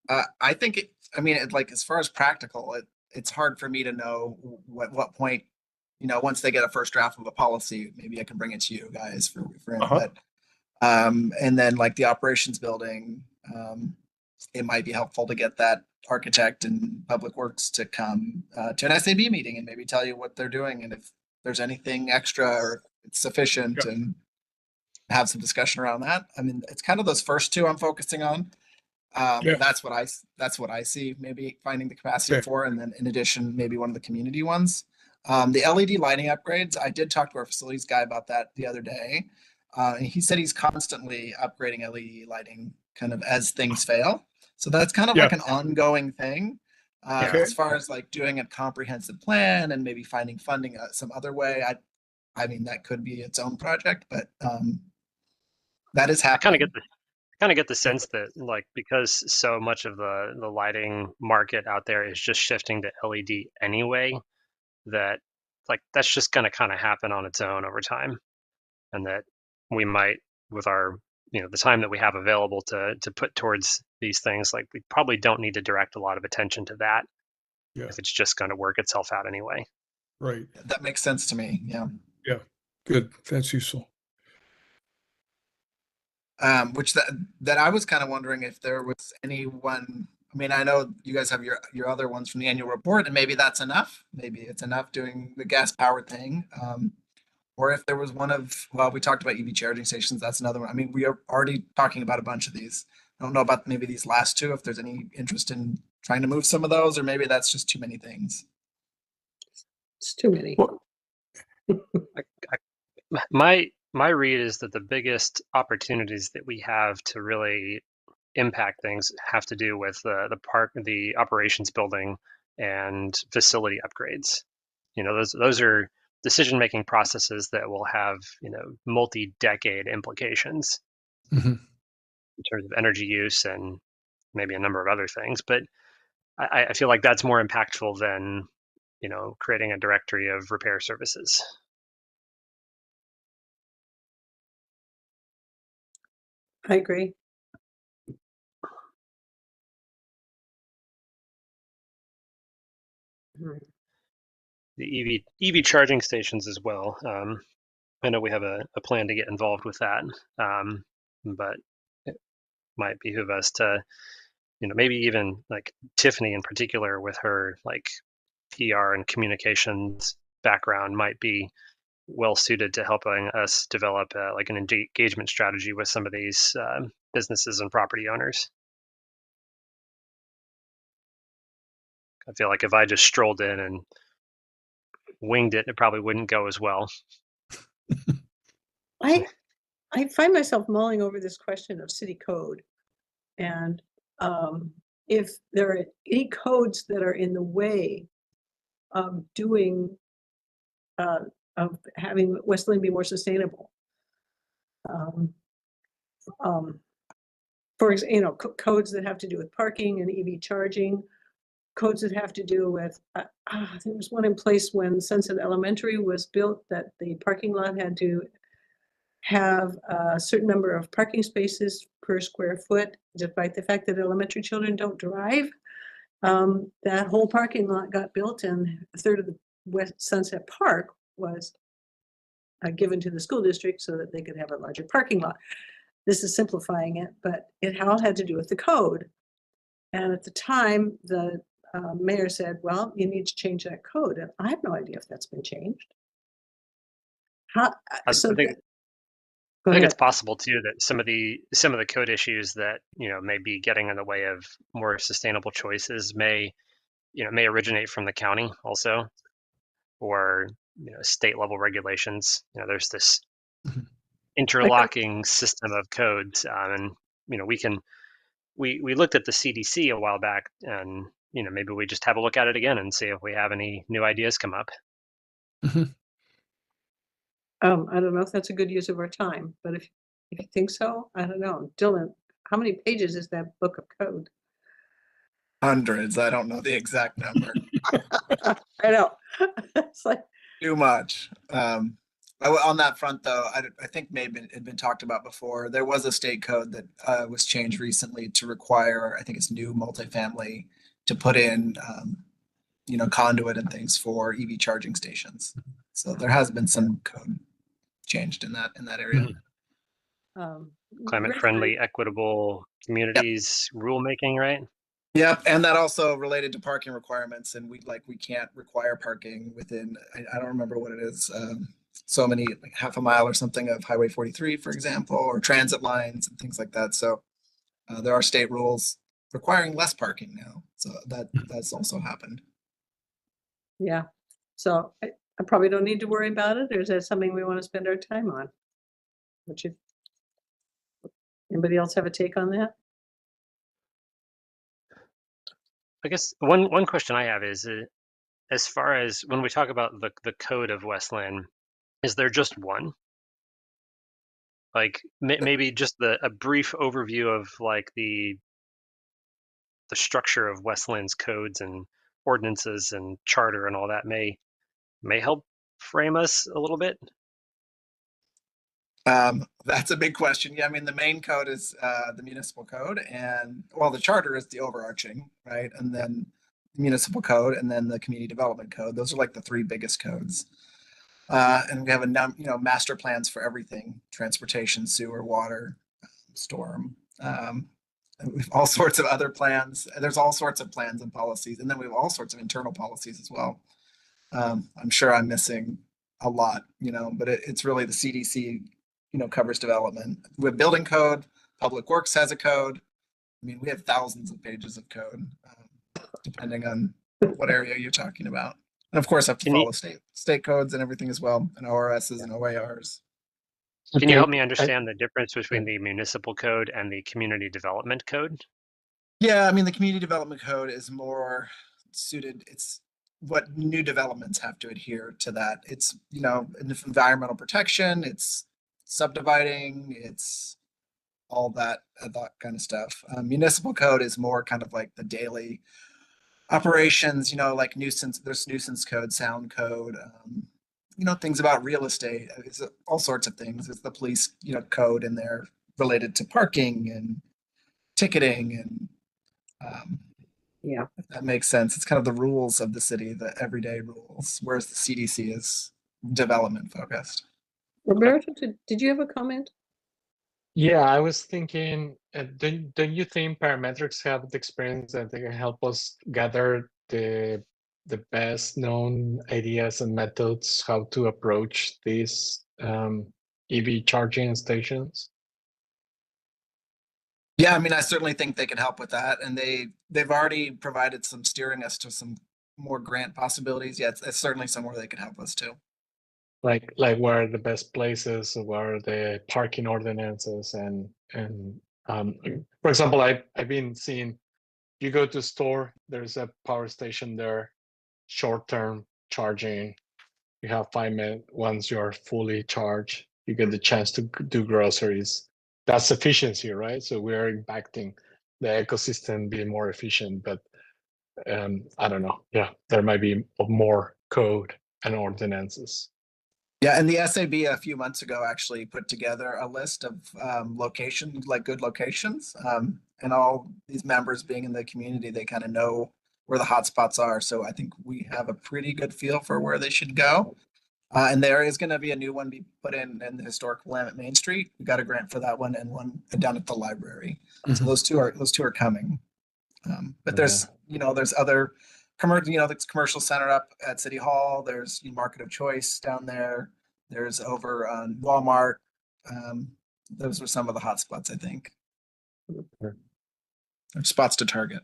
I think like as far as practical, it's hard for me to know what point, you know, once they get a first draft of a policy, maybe I can bring it to you guys for input. And then like the operations building, it might be helpful to get that architect and Public Works to come to an SAB meeting and maybe tell you what they're doing and if there's anything extra or it's sufficient, and have some discussion around that. I mean, it's kind of those first two I'm focusing on. That's what I see maybe finding the capacity for, and then in addition, maybe one of the community ones. The LED lighting upgrades, I did talk to our facilities guy about that the other day. And he said he's constantly upgrading LED lighting kind of as things fail. So that's kind of like an ongoing thing. As far as like doing a comprehensive plan and maybe finding funding some other way, I mean, that could be its own project, but that is happening. Kind of get the sense that like because so much of the lighting market out there is just shifting to LED anyway, that like that's just going to kind of happen on its own over time, and that we might, with our, you know, the time that we have available to put towards these things, like we probably don't need to direct a lot of attention to that if it's just going to work itself out anyway. Right. That makes sense to me. Yeah. Yeah. Good. That's useful. Which that I was kind of wondering if there was anyone. I mean, I know you guys have your other ones from the annual report, and maybe that's enough. Maybe it's enough doing the gas powered thing. Or if there was one of, well, we talked about EV charging stations. That's another one. I mean, we are already talking about a bunch of these. I don't know about maybe these last two, if there's any interest in trying to move some of those, or maybe that's just too many things. It's too many. Well, My read is that the biggest opportunities that we have to really impact things have to do with the operations building and facility upgrades. You know, those are decision-making processes that will have, you know, multi-decade implications mhm. in terms of energy use and maybe a number of other things. But I feel like that's more impactful than, you know, creating a directory of repair services. I agree. Mhm. The EV charging stations as well. I know we have a plan to get involved with that, but it might behoove us to, you know, maybe even like Tiffany in particular with her like PR and communications background might be well suited to helping us develop like an engagement strategy with some of these businesses and property owners. I feel like if I just strolled in and winged it, it probably wouldn't go as well. I find myself mulling over this question of city code, and if there are any codes that are in the way of doing of having West Linn be more sustainable. For example, you know, codes that have to do with parking and EV charging, codes that have to do with, there was one in place when Sunset Elementary was built that the parking lot had to have a certain number of parking spaces per square foot, despite the fact that elementary children don't drive. That whole parking lot got built, and a third of the West Sunset Park was given to the school district so that they could have a larger parking lot. This is simplifying it, but it all had to do with the code. And at the time, the mayor said, well, you need to change that code. And I have no idea if that's been changed. How, I so think go I think ahead. it's possible too that some of the code issues that, you know, may be getting in the way of more sustainable choices may originate from the county also, or, you know, state level regulations. You know, there's this Mhm. interlocking system of codes, and, you know, we looked at the CDC a while back, and, you know, maybe we just have a look at it again and see if we have any new ideas come up. Mhm. I don't know if that's a good use of our time, but if you think so, I don't know. Dylan, how many pages is that book of code? Hundreds. I don't know the exact number. I know. It's like, Too much. On that front, though, I think maybe it had been talked about before. There was a state code that was changed recently to require, I think it's new multifamily, to put in, you know, conduit and things for EV charging stations. So there has been some code changed in that area. Mhm. um, Climate Grace and I- friendly, equitable communities rulemaking, right? Yep, and that also related to parking requirements, and we can't require parking within, I don't remember what it is, so many, like half a mile or something of Highway 43, for example, or transit lines and things like that. So there are state rules requiring less parking now. So that's also happened. Yeah. So I probably don't need to worry about it, or is that something we want to spend our time on? Anybody else have a take on that? I guess one question I have is, as far as when we talk about the code of West Linn, is there just one? Like maybe just a brief overview of like the structure of West Linn's codes and ordinances and charter and all that may help frame us a little bit. That's a big question. Yeah, I mean, the main code is the municipal code, and well, the charter is the overarching, right? And then the municipal code, and then the community development code. Those are like the three biggest codes. And we have master plans for everything: transportation, sewer, water. storm. And we have all sorts of other plans. There's all sorts of plans and policies, and then we have all sorts of internal policies as well. I'm sure I'm missing a lot, but it's really the CDC, covers development. We have building code, Public Works has a code. I mean, we have thousands of pages of code, depending on what area you're talking about. And of course, I have to Can you- follow state codes and everything as well, and ORSs and OARs. Can you help me I- understand the difference between the municipal code and the community development code? Yeah, I mean, the community development code is more suited. It's what new developments have to adhere to that. It's, environmental protection, it's subdividing, it's all that kind of stuff. Municipal code is more kind of like the daily operations, like nuisance, there's nuisance code, sound code, things about real estate. It's all sorts of things. It's the police, code in there related to parking and ticketing and Yeah. if that makes sense. It's kind of the rules of the city, the everyday rules, whereas the CDC is development focused. Roberto, did you have a comment? Yeah, I was thinking, don't you think parametrics have the experience that they can help us gather the best known ideas and methods how to approach these EV charging stations? Yeah, I mean, I certainly think they can help with that, and they've already provided some steering us to some more grant possibilities. Yeah, it's certainly somewhere they can help us too. Like where are the best places, where are the parking ordinances, and for example, I've been seeing, you go to a store, there's a power station there, short-term charging. You have 5 minutes. Once you're fully charged, you get the chance to do groceries. That's efficiency, right? So we're impacting the ecosystem, being more efficient. But I don't know. Yeah, there might be more code and ordinances. Yeah, and the SAB a few months ago actually put together a list of locations, like good locations, and all these members being in the community, they kind of know where the hotspots are. So I think we have a pretty good feel for where they should go. And there is going to be a new one be put in the historic Willamette Main Street. We got a grant for that one, and one down at the library. So those two are coming. But there's there's other the commercial center up at City Hall. There's Market of Choice down there. There's over on Walmart. Those are some of the hot spots, I think. Sure. Or spots to target.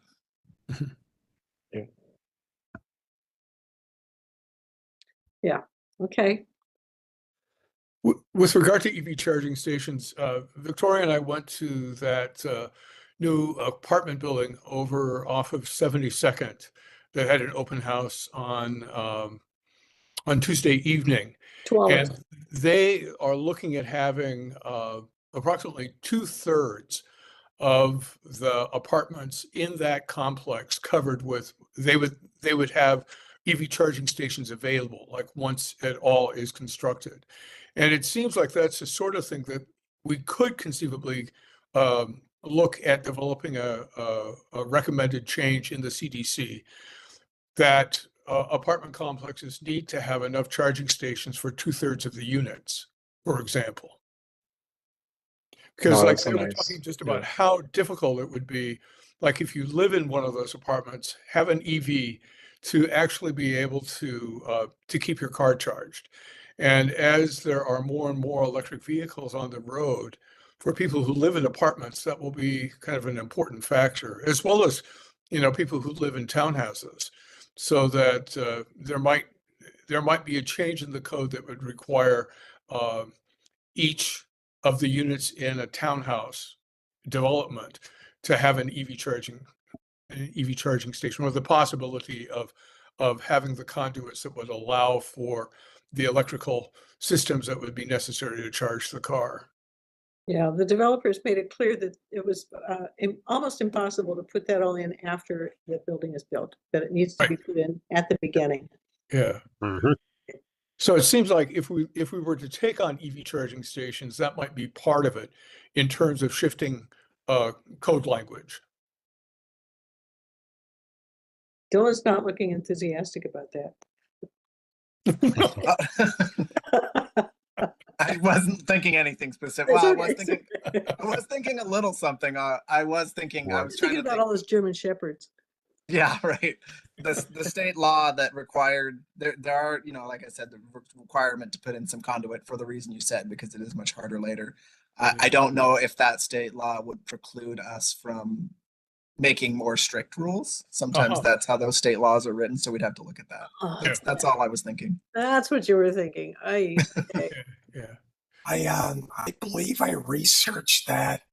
Yeah. Okay. With regard to EV charging stations, Victoria and I went to that new apartment building over off of 72nd that had an open house on Tuesday evening. 12. And they are looking at having approximately 2/3 of the apartments in that complex covered with, they would have EV charging stations available, like once it all is constructed. And it seems like that's the sort of thing that we could conceivably look at developing a recommended change in the CDC that apartment complexes need to have enough charging stations for 2/3 of the units, for example. Because like they were talking just about how difficult it would be, like if you live in one of those apartments, have an EV to actually be able to keep your car charged. And as there are more and more electric vehicles on the road, for people who live in apartments, that will be kind of an important factor, as well as, people who live in townhouses. So that there might be a change in the code that would require each of the units in a townhouse development to have an EV charging station, or the possibility of having the conduits that would allow for the electrical systems that would be necessary to charge the car. Yeah, the developers made it clear that it was almost impossible to put that all in after the building is built, that it needs to be put in at the beginning. Yeah. So it seems like if we were to take on EV charging stations, that might be part of it in terms of shifting code language. Dylan's not looking enthusiastic about that. I wasn't thinking anything specific. It's Well, okay. I was thinking a little something. I was thinking, I What? was trying Thinking to about think. all those German shepherds. Yeah, right. The state law that required there are, like I said, the requirement to put in some conduit for the reason you said, because it is much harder later. I don't know if that state law would preclude us from making more strict rules. Sometimes Uh-huh. that's how those state laws are written, so we'd have to look at that. Oh, That's all I was thinking. that's what you were thinking. Okay. Yeah. I believe I researched that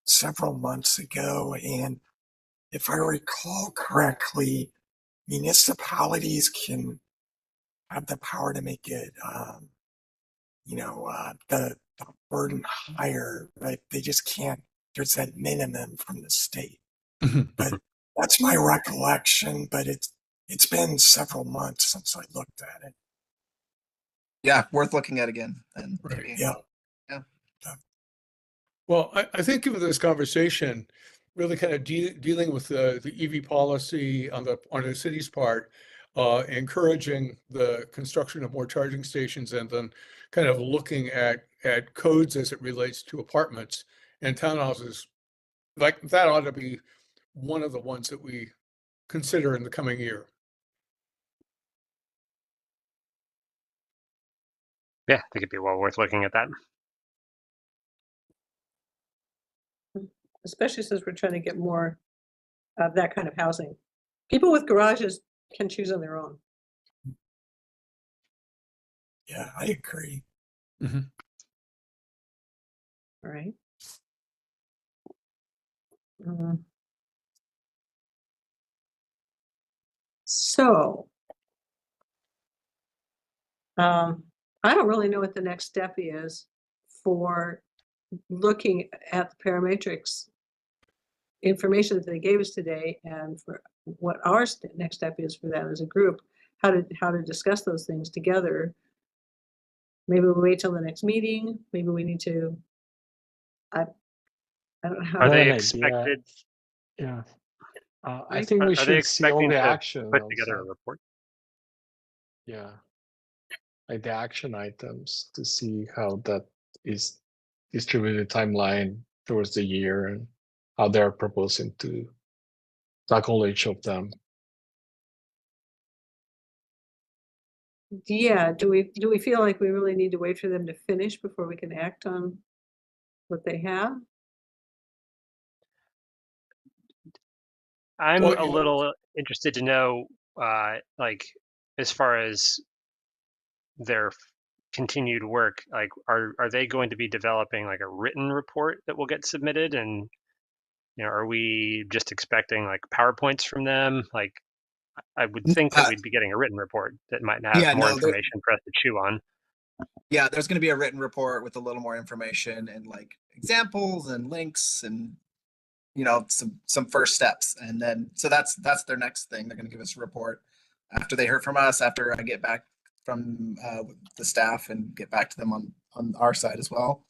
several months ago, and if I recall correctly, municipalities can have the power to make it, the burden higher, but they just can't. There's that minimum from the state. But that's my recollection. But it's been several months since I looked at it. Yeah, worth looking at again. And Right. maybe, Yeah. Well, I think given this conversation, really kind of dealing with the EV policy on the city's part, encouraging the construction of more charging stations, and then kind of looking at codes as it relates to apartments and townhouses, like that ought to be one of the ones that we consider in the coming year. Yeah, I think it'd be well worth looking at that. Especially since we're trying to get more of that kind of housing. People with garages can choose on their own. Yeah, I agree. All right. So, I don't really know what the next step is for looking at the parametrics information that they gave us today, and for what our next step is for that as a group, how to discuss those things together. Maybe we'll wait till the next meeting. Maybe we need to, I don't know how. Are I have they an idea. expected? Yeah. I Right? think we Are they should see all expecting the to action put on together a some. report? Yeah. Like the action items to see how that is distributed timeline towards the year and how they're proposing to tackle each of them. Yeah, do we feel like we really need to wait for them to finish before we can act on what they have? I'm Well, a little interested to know, like, as far as their continued work, like, are they going to be developing like a written report that will get submitted? And, are we just expecting like PowerPoints from them? Like, I would think that we'd be getting a written report that might have Yeah, more no, information for us to chew on. yeah, there's going to be a written report with a little more information and like examples and links and some first steps. And then so that's their next thing. They're going to give us a report after they heard from us, after I get back from the staff and get back to them on our side as well.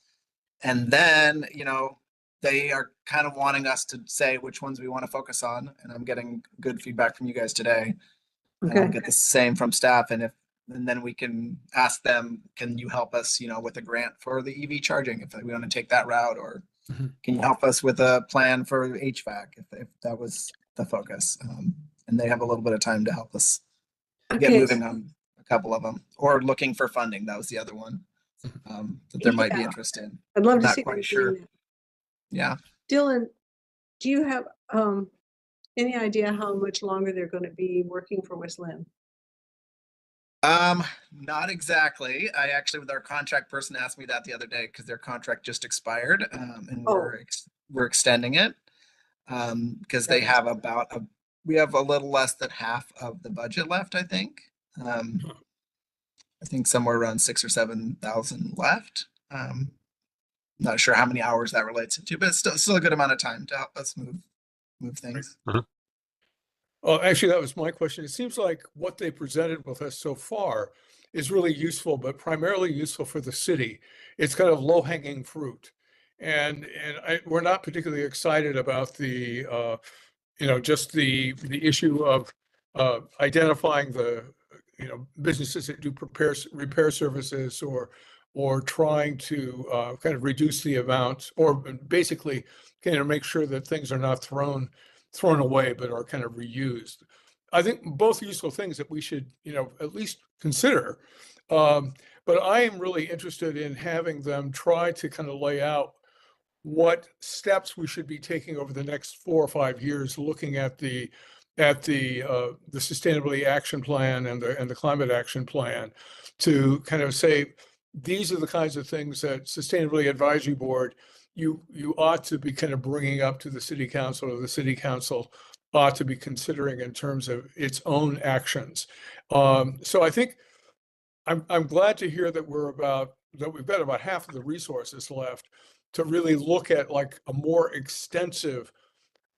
And then they are kind of wanting us to say which ones we want to focus on, and I'm getting good feedback from you guys today. And I'll Okay, get the same from staff. And then we can ask them, can you help us, with a grant for the EV charging if we want to take that route, or Mhm. can you help us with a plan for HVAC if that was the focus? And they have a little bit of time to help us get okay, moving on a couple of them, or looking for funding. That was the other one that there might be Yeah. interest in. I'd love to Not see quite them sure. doing that. Yeah. Dylan, do you have any idea how much longer they're going to be working for West Linn? Not exactly. I actually, with our contract person, asked me that the other day because their contract just expired, and we're extending it because they have we have a little less than half of the budget left. I think somewhere around 6,000 or 7,000 left. Not sure how many hours that relates into, but it's still a good amount of time to help us move things. Well, actually, that was my question. It seems like what they presented with us so far is really useful, but primarily useful for the city. It's kind of low-hanging fruit. And we're not particularly excited about the, just the issue of identifying the, businesses that do repair services, or trying to kind of reduce the amount, or basically kind of make sure that things are not thrown away, but are kind of reused. I think both useful things that we should, at least consider. But I am really interested in having them try to kind of lay out what steps we should be taking over the next 4 or 5 years, looking at the sustainability action plan and the climate action plan, to kind of say these are the kinds of things that sustainability advisory board you ought to be kind of bringing up to the city council, or the city council ought to be considering in terms of its own actions. So I think I'm glad to hear that we've got about half of the resources left to really look at like a more extensive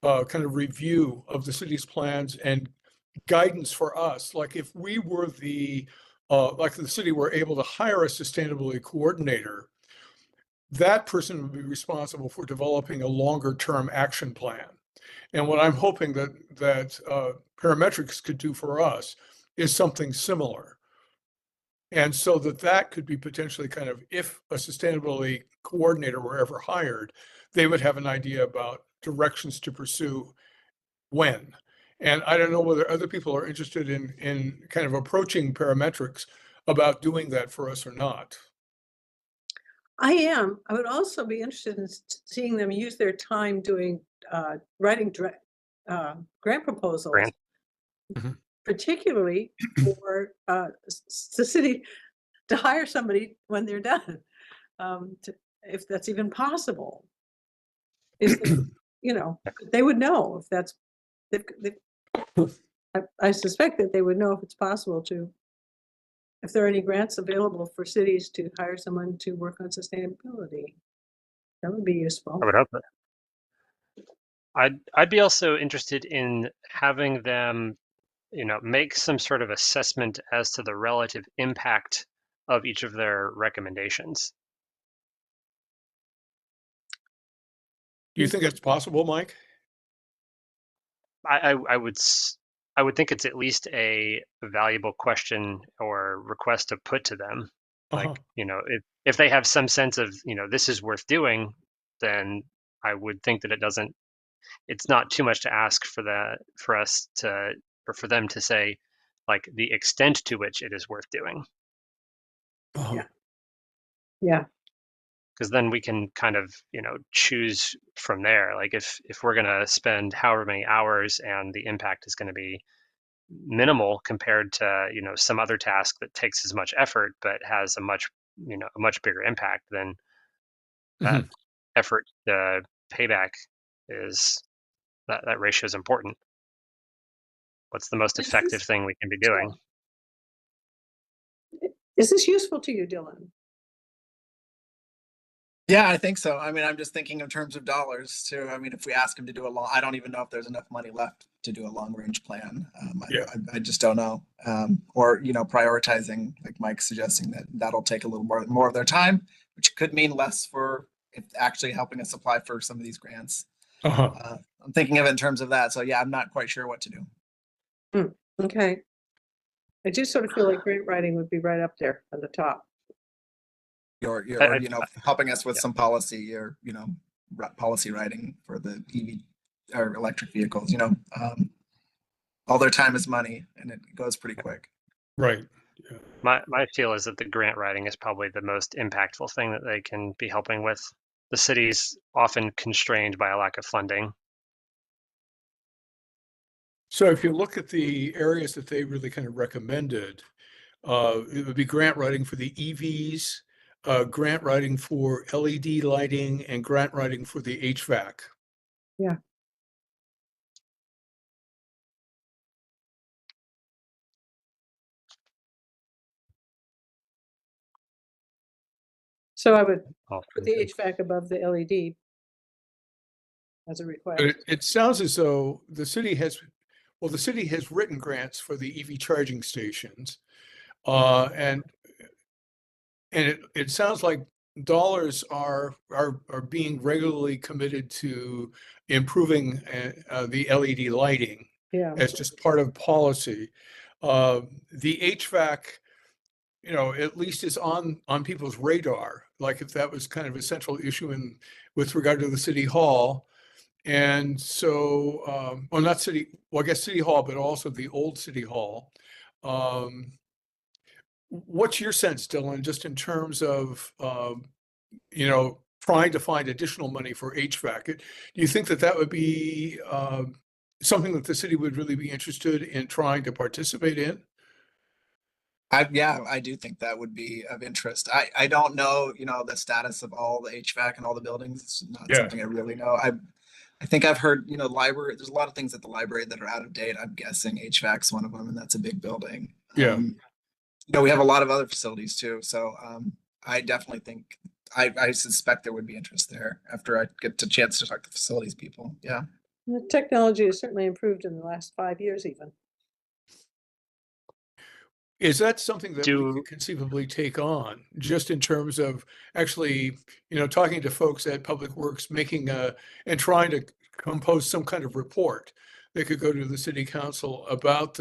kind of review of the city's plans and guidance for us. Like if we were like the city were able to hire a sustainability coordinator, that person would be responsible for developing a longer term action plan. And what I'm hoping that parametrics could do for us is something similar. And so that could be potentially kind of, if a sustainability coordinator were ever hired, they would have an idea about directions to pursue when. And I don't know whether other people are interested in kind of approaching parametrics about doing that for us or not. I am. I would also be interested in seeing them use their time doing writing grant proposals, Grant. Mhm. particularly for the city to hire somebody when they're done, if that's even possible. They would know if that's. I suspect that they would know if it's possible to. If there are any grants available for cities to hire someone to work on sustainability, that would be useful. I would hope that. I'd be also interested in having them, make some sort of assessment as to the relative impact of each of their recommendations. Do you think it's possible, Mike? I would think it's at least a valuable question or request to put to them. Uh-huh. Like, if they have some sense of, this is worth doing, then I would think that it's not too much to ask for them to say, like, the extent to which it is worth doing. Uh-huh. Yeah. Because then we can kind of, choose from there. Like if we're going to spend however many hours and the impact is going to be minimal compared to, some other task that takes as much effort but has a much bigger impact, then that Mhm. effort, the payback is that ratio is important. What's the most effective thing we can be doing? Is this useful to you, Dylan? Yeah, I think so. I mean, I'm just thinking in terms of dollars too. I mean, if we ask him to do I don't even know if there's enough money left to do a long range plan. Yeah. I just don't know. Or, prioritizing, like Mike's suggesting, that'll take a little more of their time, which could mean less for actually helping us apply for some of these grants. Uh-huh. I'm thinking of it in terms of that. So yeah, I'm not quite sure what to do. Okay. I do sort of feel like grant writing would be right up there at the top. Or I- helping us with yeah. some policy or, policy writing for the EV or electric vehicles, all their time is money and it goes pretty quick. Right. Yeah. My feel is that the grant writing is probably the most impactful thing that they can be helping with. The city's often constrained by a lack of funding. So if you look at the areas that they really kind of recommended, it would be grant writing for the EVs, grant writing for LED lighting, and grant writing for the HVAC. Yeah. So I would put the HVAC above the LED as a request. But it sounds as though the city has written grants for the EV charging stations. And it sounds like dollars are being regularly committed to improving the LED lighting Yeah. as just part of policy. The HVAC, at least is on people's radar, like if that was kind of a central issue with regard to the city hall. And so, well, not city, well, I guess city hall, but also the old city hall. What's your sense, Dylan, just in terms of, trying to find additional money for HVAC? Do you think that would be something that the city would really be interested in trying to participate in? Yeah, I do think that would be of interest. I don't know, the status of all the HVAC and all the buildings. It's not Yeah. something I really know. I think I've heard, library, there's a lot of things at the library that are out of date. I'm guessing HVAC's one of them, and that's a big building. Yeah. We have a lot of other facilities too. So I definitely think, I suspect there would be interest there after I get the chance to talk to facilities people. Yeah. The technology has certainly improved in the last 5 years even. Is that something that we Do could conceivably take on, just in terms of actually, talking to folks at Public Works, and trying to compose some kind of report that could go to the city council about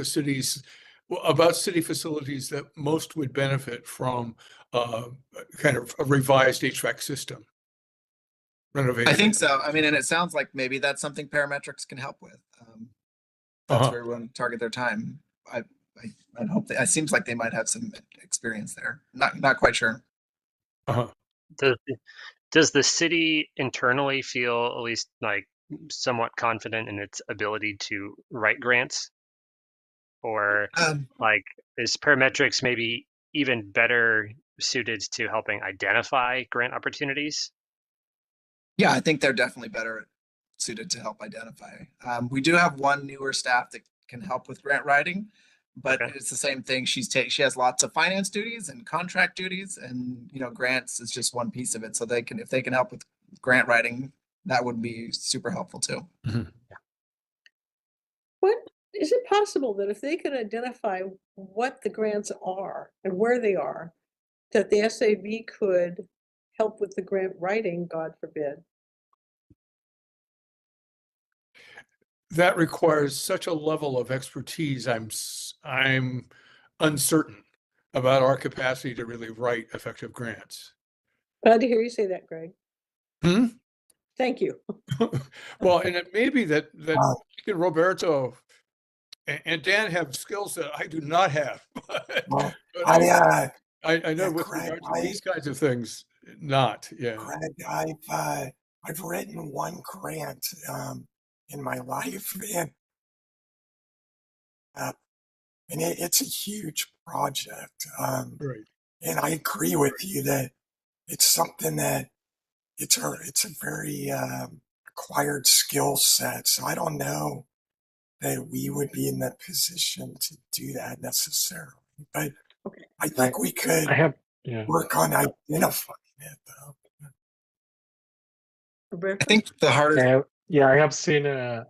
about city facilities that most would benefit from kind of a revised HVAC system renovation? I think so. I mean, and it sounds like maybe that's something parametrics can help with. That's Uh-huh. where we want to target their time. I hope it seems like they might have some experience there. Not quite sure. Uh-huh. does the city internally feel at least like somewhat confident in its ability to write grants? Or like is parametrics maybe even better suited to helping identify grant opportunities? Yeah, I think they're definitely better suited to help identify. We do have one newer staff that can help with grant writing, but Okay. it's the same thing. She has lots of finance duties and contract duties, and grants is just one piece of it. So if they can help with grant writing, that would be super helpful too. What is it possible that if they could identify what the grants are and where they are, that the SAB could help with the grant writing, God forbid? That requires such a level of expertise. I'm uncertain about our capacity to really write effective grants. Glad to hear you say that, Greg. Hmm? Thank you. Well, and it may be that Wow. Mike and Roberto and Dan have skills that I do not have. Well, But I know yeah, with Greg, regard to these kinds of things, not, yeah. Greg, I've written one grant in my life, and it's a huge project. Right. And I agree with you that it's something that it's a very acquired skill set. So I don't know that we would be in the position to do that necessarily. But Okay. I think we could I have, yeah. work on identifying it, though. I Roberto? think the hardest. I have seen a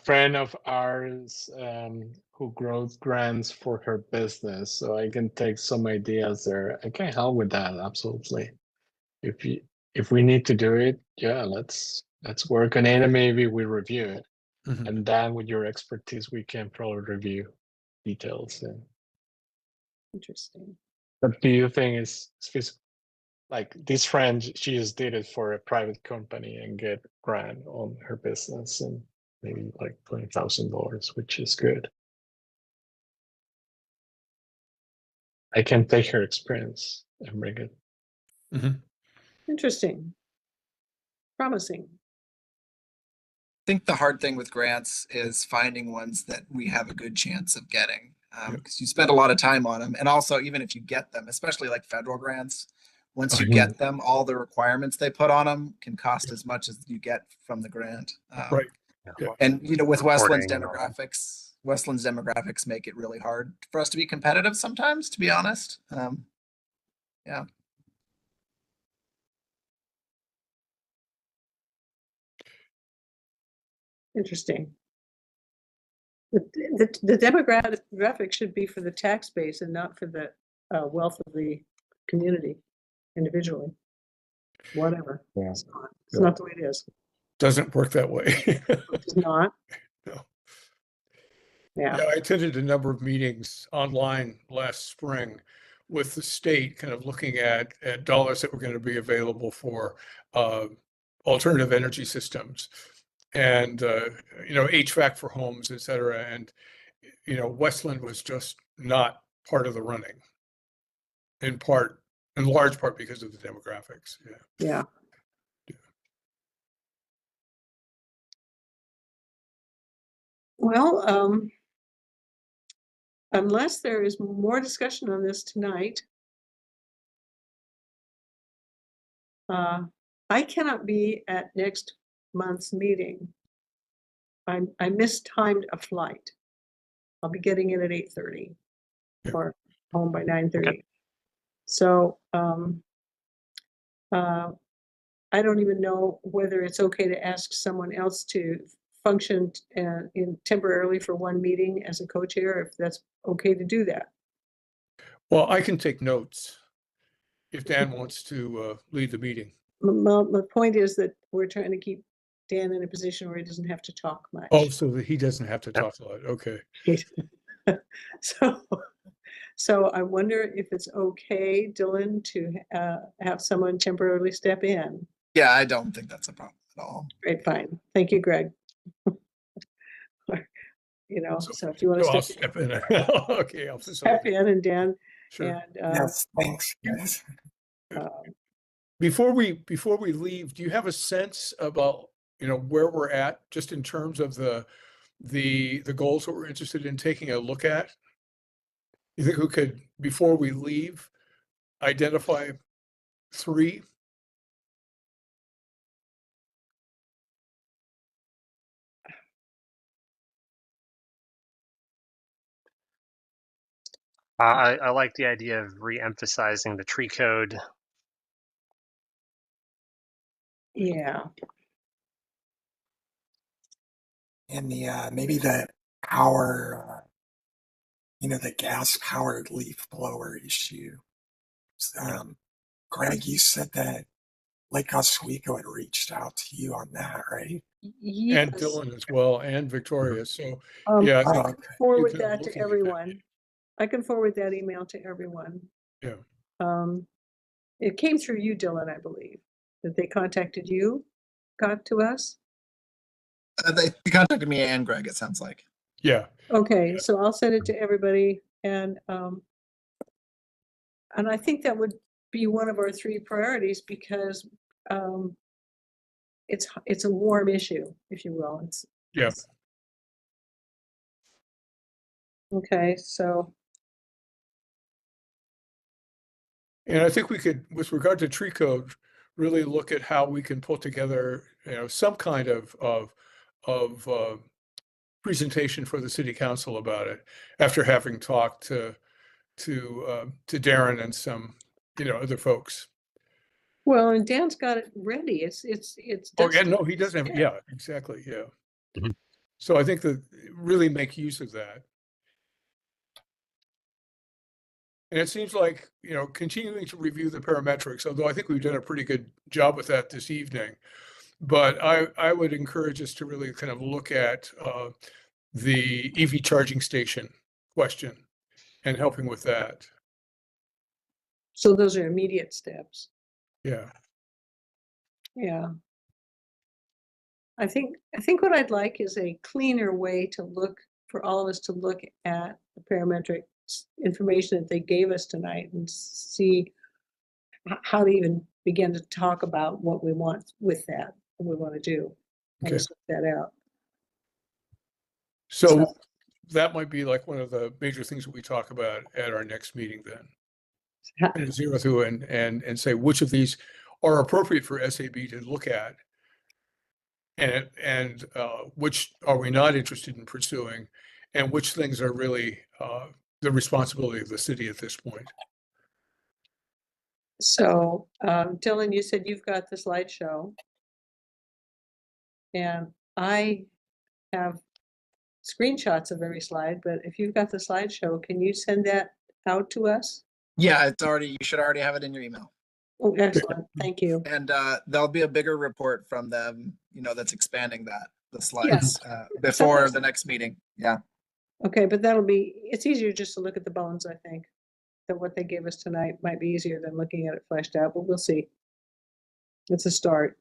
friend of ours who grows grants for her business, so I can take some ideas there. I can help with that, absolutely. If we need to do it, yeah, let's work on it and maybe we review it. Mhm. And then with your expertise, we can probably review details. And Interesting. but do you think it's feasible? Like this friend, she just did it for a private company and get grant on her business and maybe like $20,000, which is good. I can take her experience and bring it. Interesting. Promising. I think the hard thing with grants is finding ones that we have a good chance of getting, because you spend a lot of time on them. And also, even if you get them, especially like federal grants, once you get them, all the requirements they put on them can cost as much as you get from the grant. Right. Yeah. And with Westland's Reporting and all that. demographics make it really hard for us to be competitive sometimes, to be honest. Yeah. Interesting. The demographic should be for the tax base and not for the wealth of the community individually. Whatever. Yeah. It's not the way it is. Doesn't work that way. It's not. No. Yeah, Yeah, I attended a number of meetings online last spring with the state, kind of looking at dollars that were going to be available for uh, alternative energy systems and HVAC for homes, et cetera. And Westland was just not part of the running, in large part because of the demographics. Yeah. yeah. Well, unless there is more discussion on this tonight, I cannot be at next month's meeting. I mistimed a flight. I'll be getting in at 8:30 Yeah. or home by 9:30. So I don't even know whether it's okay to ask someone else to function in temporarily for one meeting as a co-chair, if that's okay to do that. Well, I can take notes if Dan wants to lead the meeting. My point is that we're trying to keep Dan in a position where he doesn't have to talk much. Oh, so that he doesn't have to talk a lot. Okay. So I wonder if it's okay, Dylan, to have someone temporarily step in. Yeah, I don't think that's a problem at all. Great, fine. Thank you, Greg. So if you want So I'll to step in. Okay, I'll step in, and Dan, Sure. and Yes, thanks, guys. Before we leave, do you have a sense about where we're at, just in terms of the goals that we're interested in taking a look at? You think we could, before we leave, identify 3? I like the idea of re-emphasizing the tree code. yeah, And maybe the power, the gas powered leaf blower issue. Greg, you said that Lake Oswego had reached out to you on that, right? And yes. Dylan as well, and Victoria. So Um, yeah, I Oh, think okay. Forward you're that to looking at everyone. I can forward that email to everyone. Yeah. It came through you, Dylan, I believe, that they contacted you, got to us. They contacted me and Greg, it sounds like. Yeah. Okay, Yeah. so I'll send it to everybody, and I think that would be one of our 3 priorities, because it's a warm issue, if you will. Yeah. Okay, so And I think we could, with regard to tree code, really look at how we can put together, some kind of presentation for the city council about it, after having talked to Darren and some, other folks. well, and Dan's got it ready. It's Oh, yeah, dusted. no, he doesn't have, yeah, exactly, yeah. Mhm. So I think that really make use of that. And it seems like, continuing to review the parametrics, although I think we've done a pretty good job with that this evening. But I would encourage us to really kind of look at the EV charging station question and helping with that. So those are immediate steps. Yeah. Yeah. I think what I'd like is a cleaner way to look, for all of us to look at the parametric information that they gave us tonight, and see how to even begin to talk about what we want with that, what we want to do. Okay. Sort that out. So that might be like one of the major things that we talk about at our next meeting then. And zero through and say which of these are appropriate for SAB to look at, and which are we not interested in pursuing, and which things are really the responsibility of the city at this point. So, Dylan, you said you've got the slideshow, and I have screenshots of every slide, but if you've got the slideshow, can you send that out to us? Yeah, you should already have it in your email. Oh, excellent. Thank you. And there'll be a bigger report from them, that's expanding the slides before the next meeting. Yeah. Okay, but it's easier just to look at the bones, I think. That what they gave us tonight might be easier than looking at it fleshed out, but we'll see. It's a start.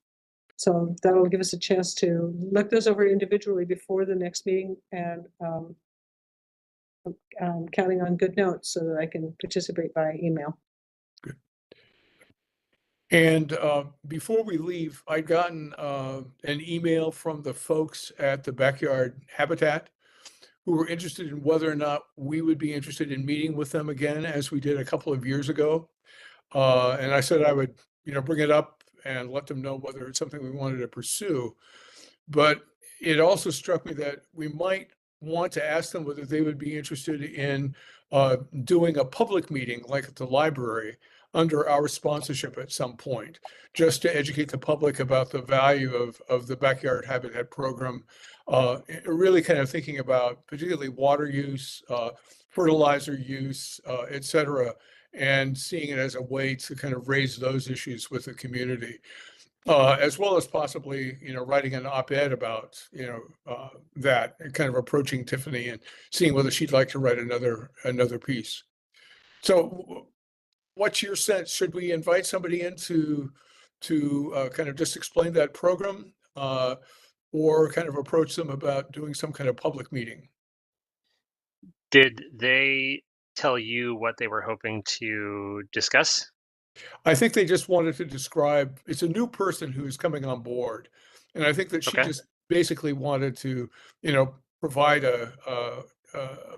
So that'll give us a chance to look those over individually before the next meeting, and counting on good notes so that I can participate by email. And before we leave, I'd gotten an email from the folks at the Backyard Habitat who were interested in whether or not we would be interested in meeting with them again, as we did a couple of years ago. And I said I would, bring it up and let them know whether it's something we wanted to pursue. But it also struck me that we might want to ask them whether they would be interested in doing a public meeting like at the library under our sponsorship at some point, just to educate the public about the value of the Backyard Habitat program, really kind of thinking about particularly water use, fertilizer use, et cetera, and seeing it as a way to kind of raise those issues with the community. As well as possibly, writing an op-ed about, that, and kind of approaching Tiffany and seeing whether she'd like to write another piece. So what's your sense? Should we invite somebody in to kind of just explain that program, or kind of approach them about doing some kind of public meeting? Did they tell you what they were hoping to discuss? I think they just wanted to describe, it's a new person who's coming on board. And I think that she Okay. just basically wanted to, provide a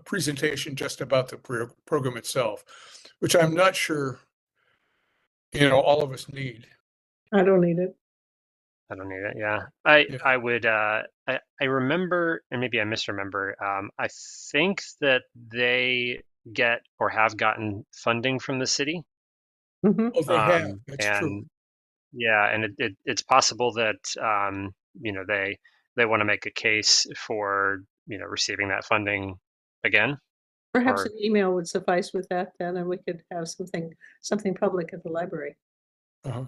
presentation just about the program itself, which I'm not sure, all of us need. I don't need it. I don't need it. Yeah. Yeah. I would, I remember, and maybe I misremember, I think that they get or have gotten funding from the city. Mhm. Oh, they have, that's true. And yeah, and it's possible that, they want to make a case for, receiving that funding again. Perhaps Or, an email would suffice with that then, and we could have something public at the library. Uh-huh.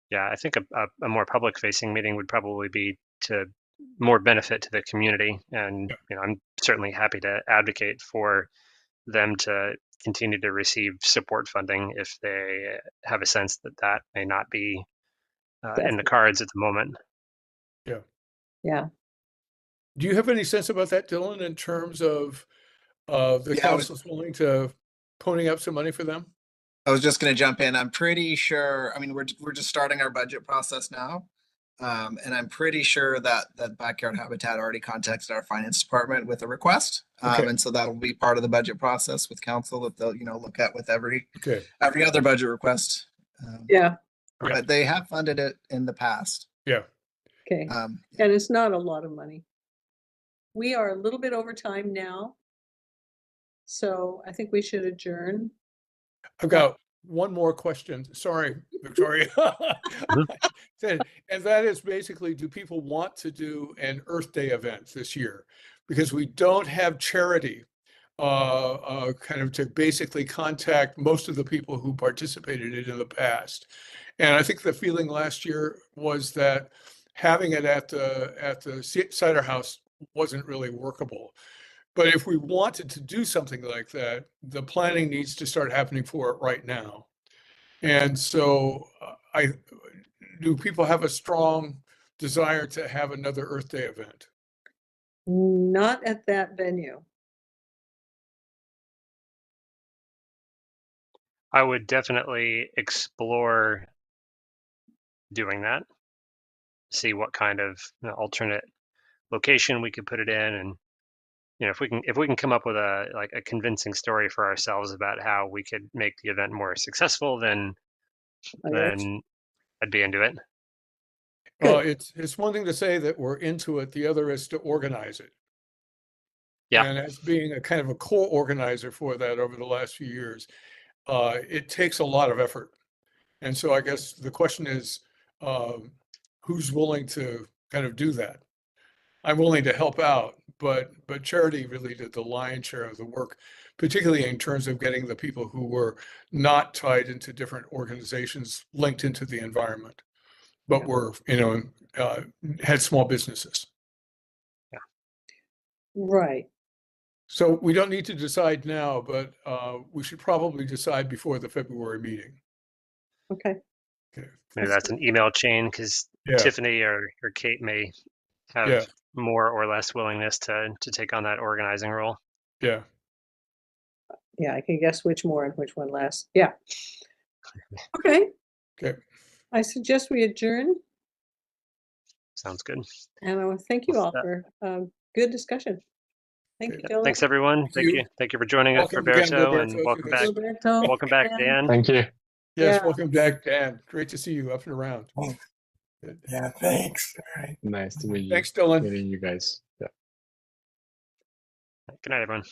yeah, I think a more public facing meeting would probably be to more benefit to the community. And, I'm certainly happy to advocate for them to continue to receive support funding if they have a sense that that may not be in the cards at the moment. Yeah. Yeah. Do you have any sense about that, Dylan, in terms of the Yeah, I was- council's willing to pony up some money for them? I was just going to jump in. I'm pretty sure. I mean, we're just starting our budget process now, and I'm pretty sure that Backyard Habitat already contacted our finance department with a request, Okay. and so that'll be part of the budget process with council that they'll look at with every Okay. other budget request. Yeah. But they have funded it in the past. Yeah. Okay. And it's not a lot of money. We are a little bit over time now. So I think we should adjourn. I've got one more question. Sorry, Victoria. And that is basically, do people want to do an Earth Day event this year? Because we don't have charity kind of to basically contact most of the people who participated in it in the past. And I think the feeling last year was that having it at the cider house wasn't really workable. But if we wanted to do something like that, the planning needs to start happening for it right now. And so do people have a strong desire to have another Earth Day event? Not at that venue. I would definitely explore doing that, see what kind of alternate location we could put it in. And if we can come up with a convincing story for ourselves about how we could make the event more successful, then I'd be into it. It's one thing to say that we're into it, the other is to organize it. Yeah. And as being a kind of a co-organizer for that over the last few years, it takes a lot of effort. And so I guess the question is, who's willing to kind of do that? I'm willing to help out, but Charity really did the lion's share of the work, particularly in terms of getting the people who were not tied into different organizations linked into the environment, but were, had small businesses. Right. So we don't need to decide now, but we should probably decide before the February meeting. Okay. Okay. Maybe That's that's an email chain because Yeah, Tiffany or Kate may have yeah, more or less willingness to take on that organizing role. yeah. Yeah, I can guess which more and which one less. Yeah. Okay. Okay. I suggest we adjourn, Sounds good. and I want to thank you Well, all for good discussion. Thank Okay. you, Dylan. Thanks, everyone. Thank Thank you. you. Thank you for joining us for Welcome again, Bear Show, Roberto, and welcome to back. this. Roberto. Welcome back, Dan. Thank you. Yes, Yeah. welcome back, Dan. Great to see you up and around. Thanks. Good. Yeah, thanks. All right. Nice to meet you. Thanks, Dylan. Meeting you guys. Yeah. Good night, everyone.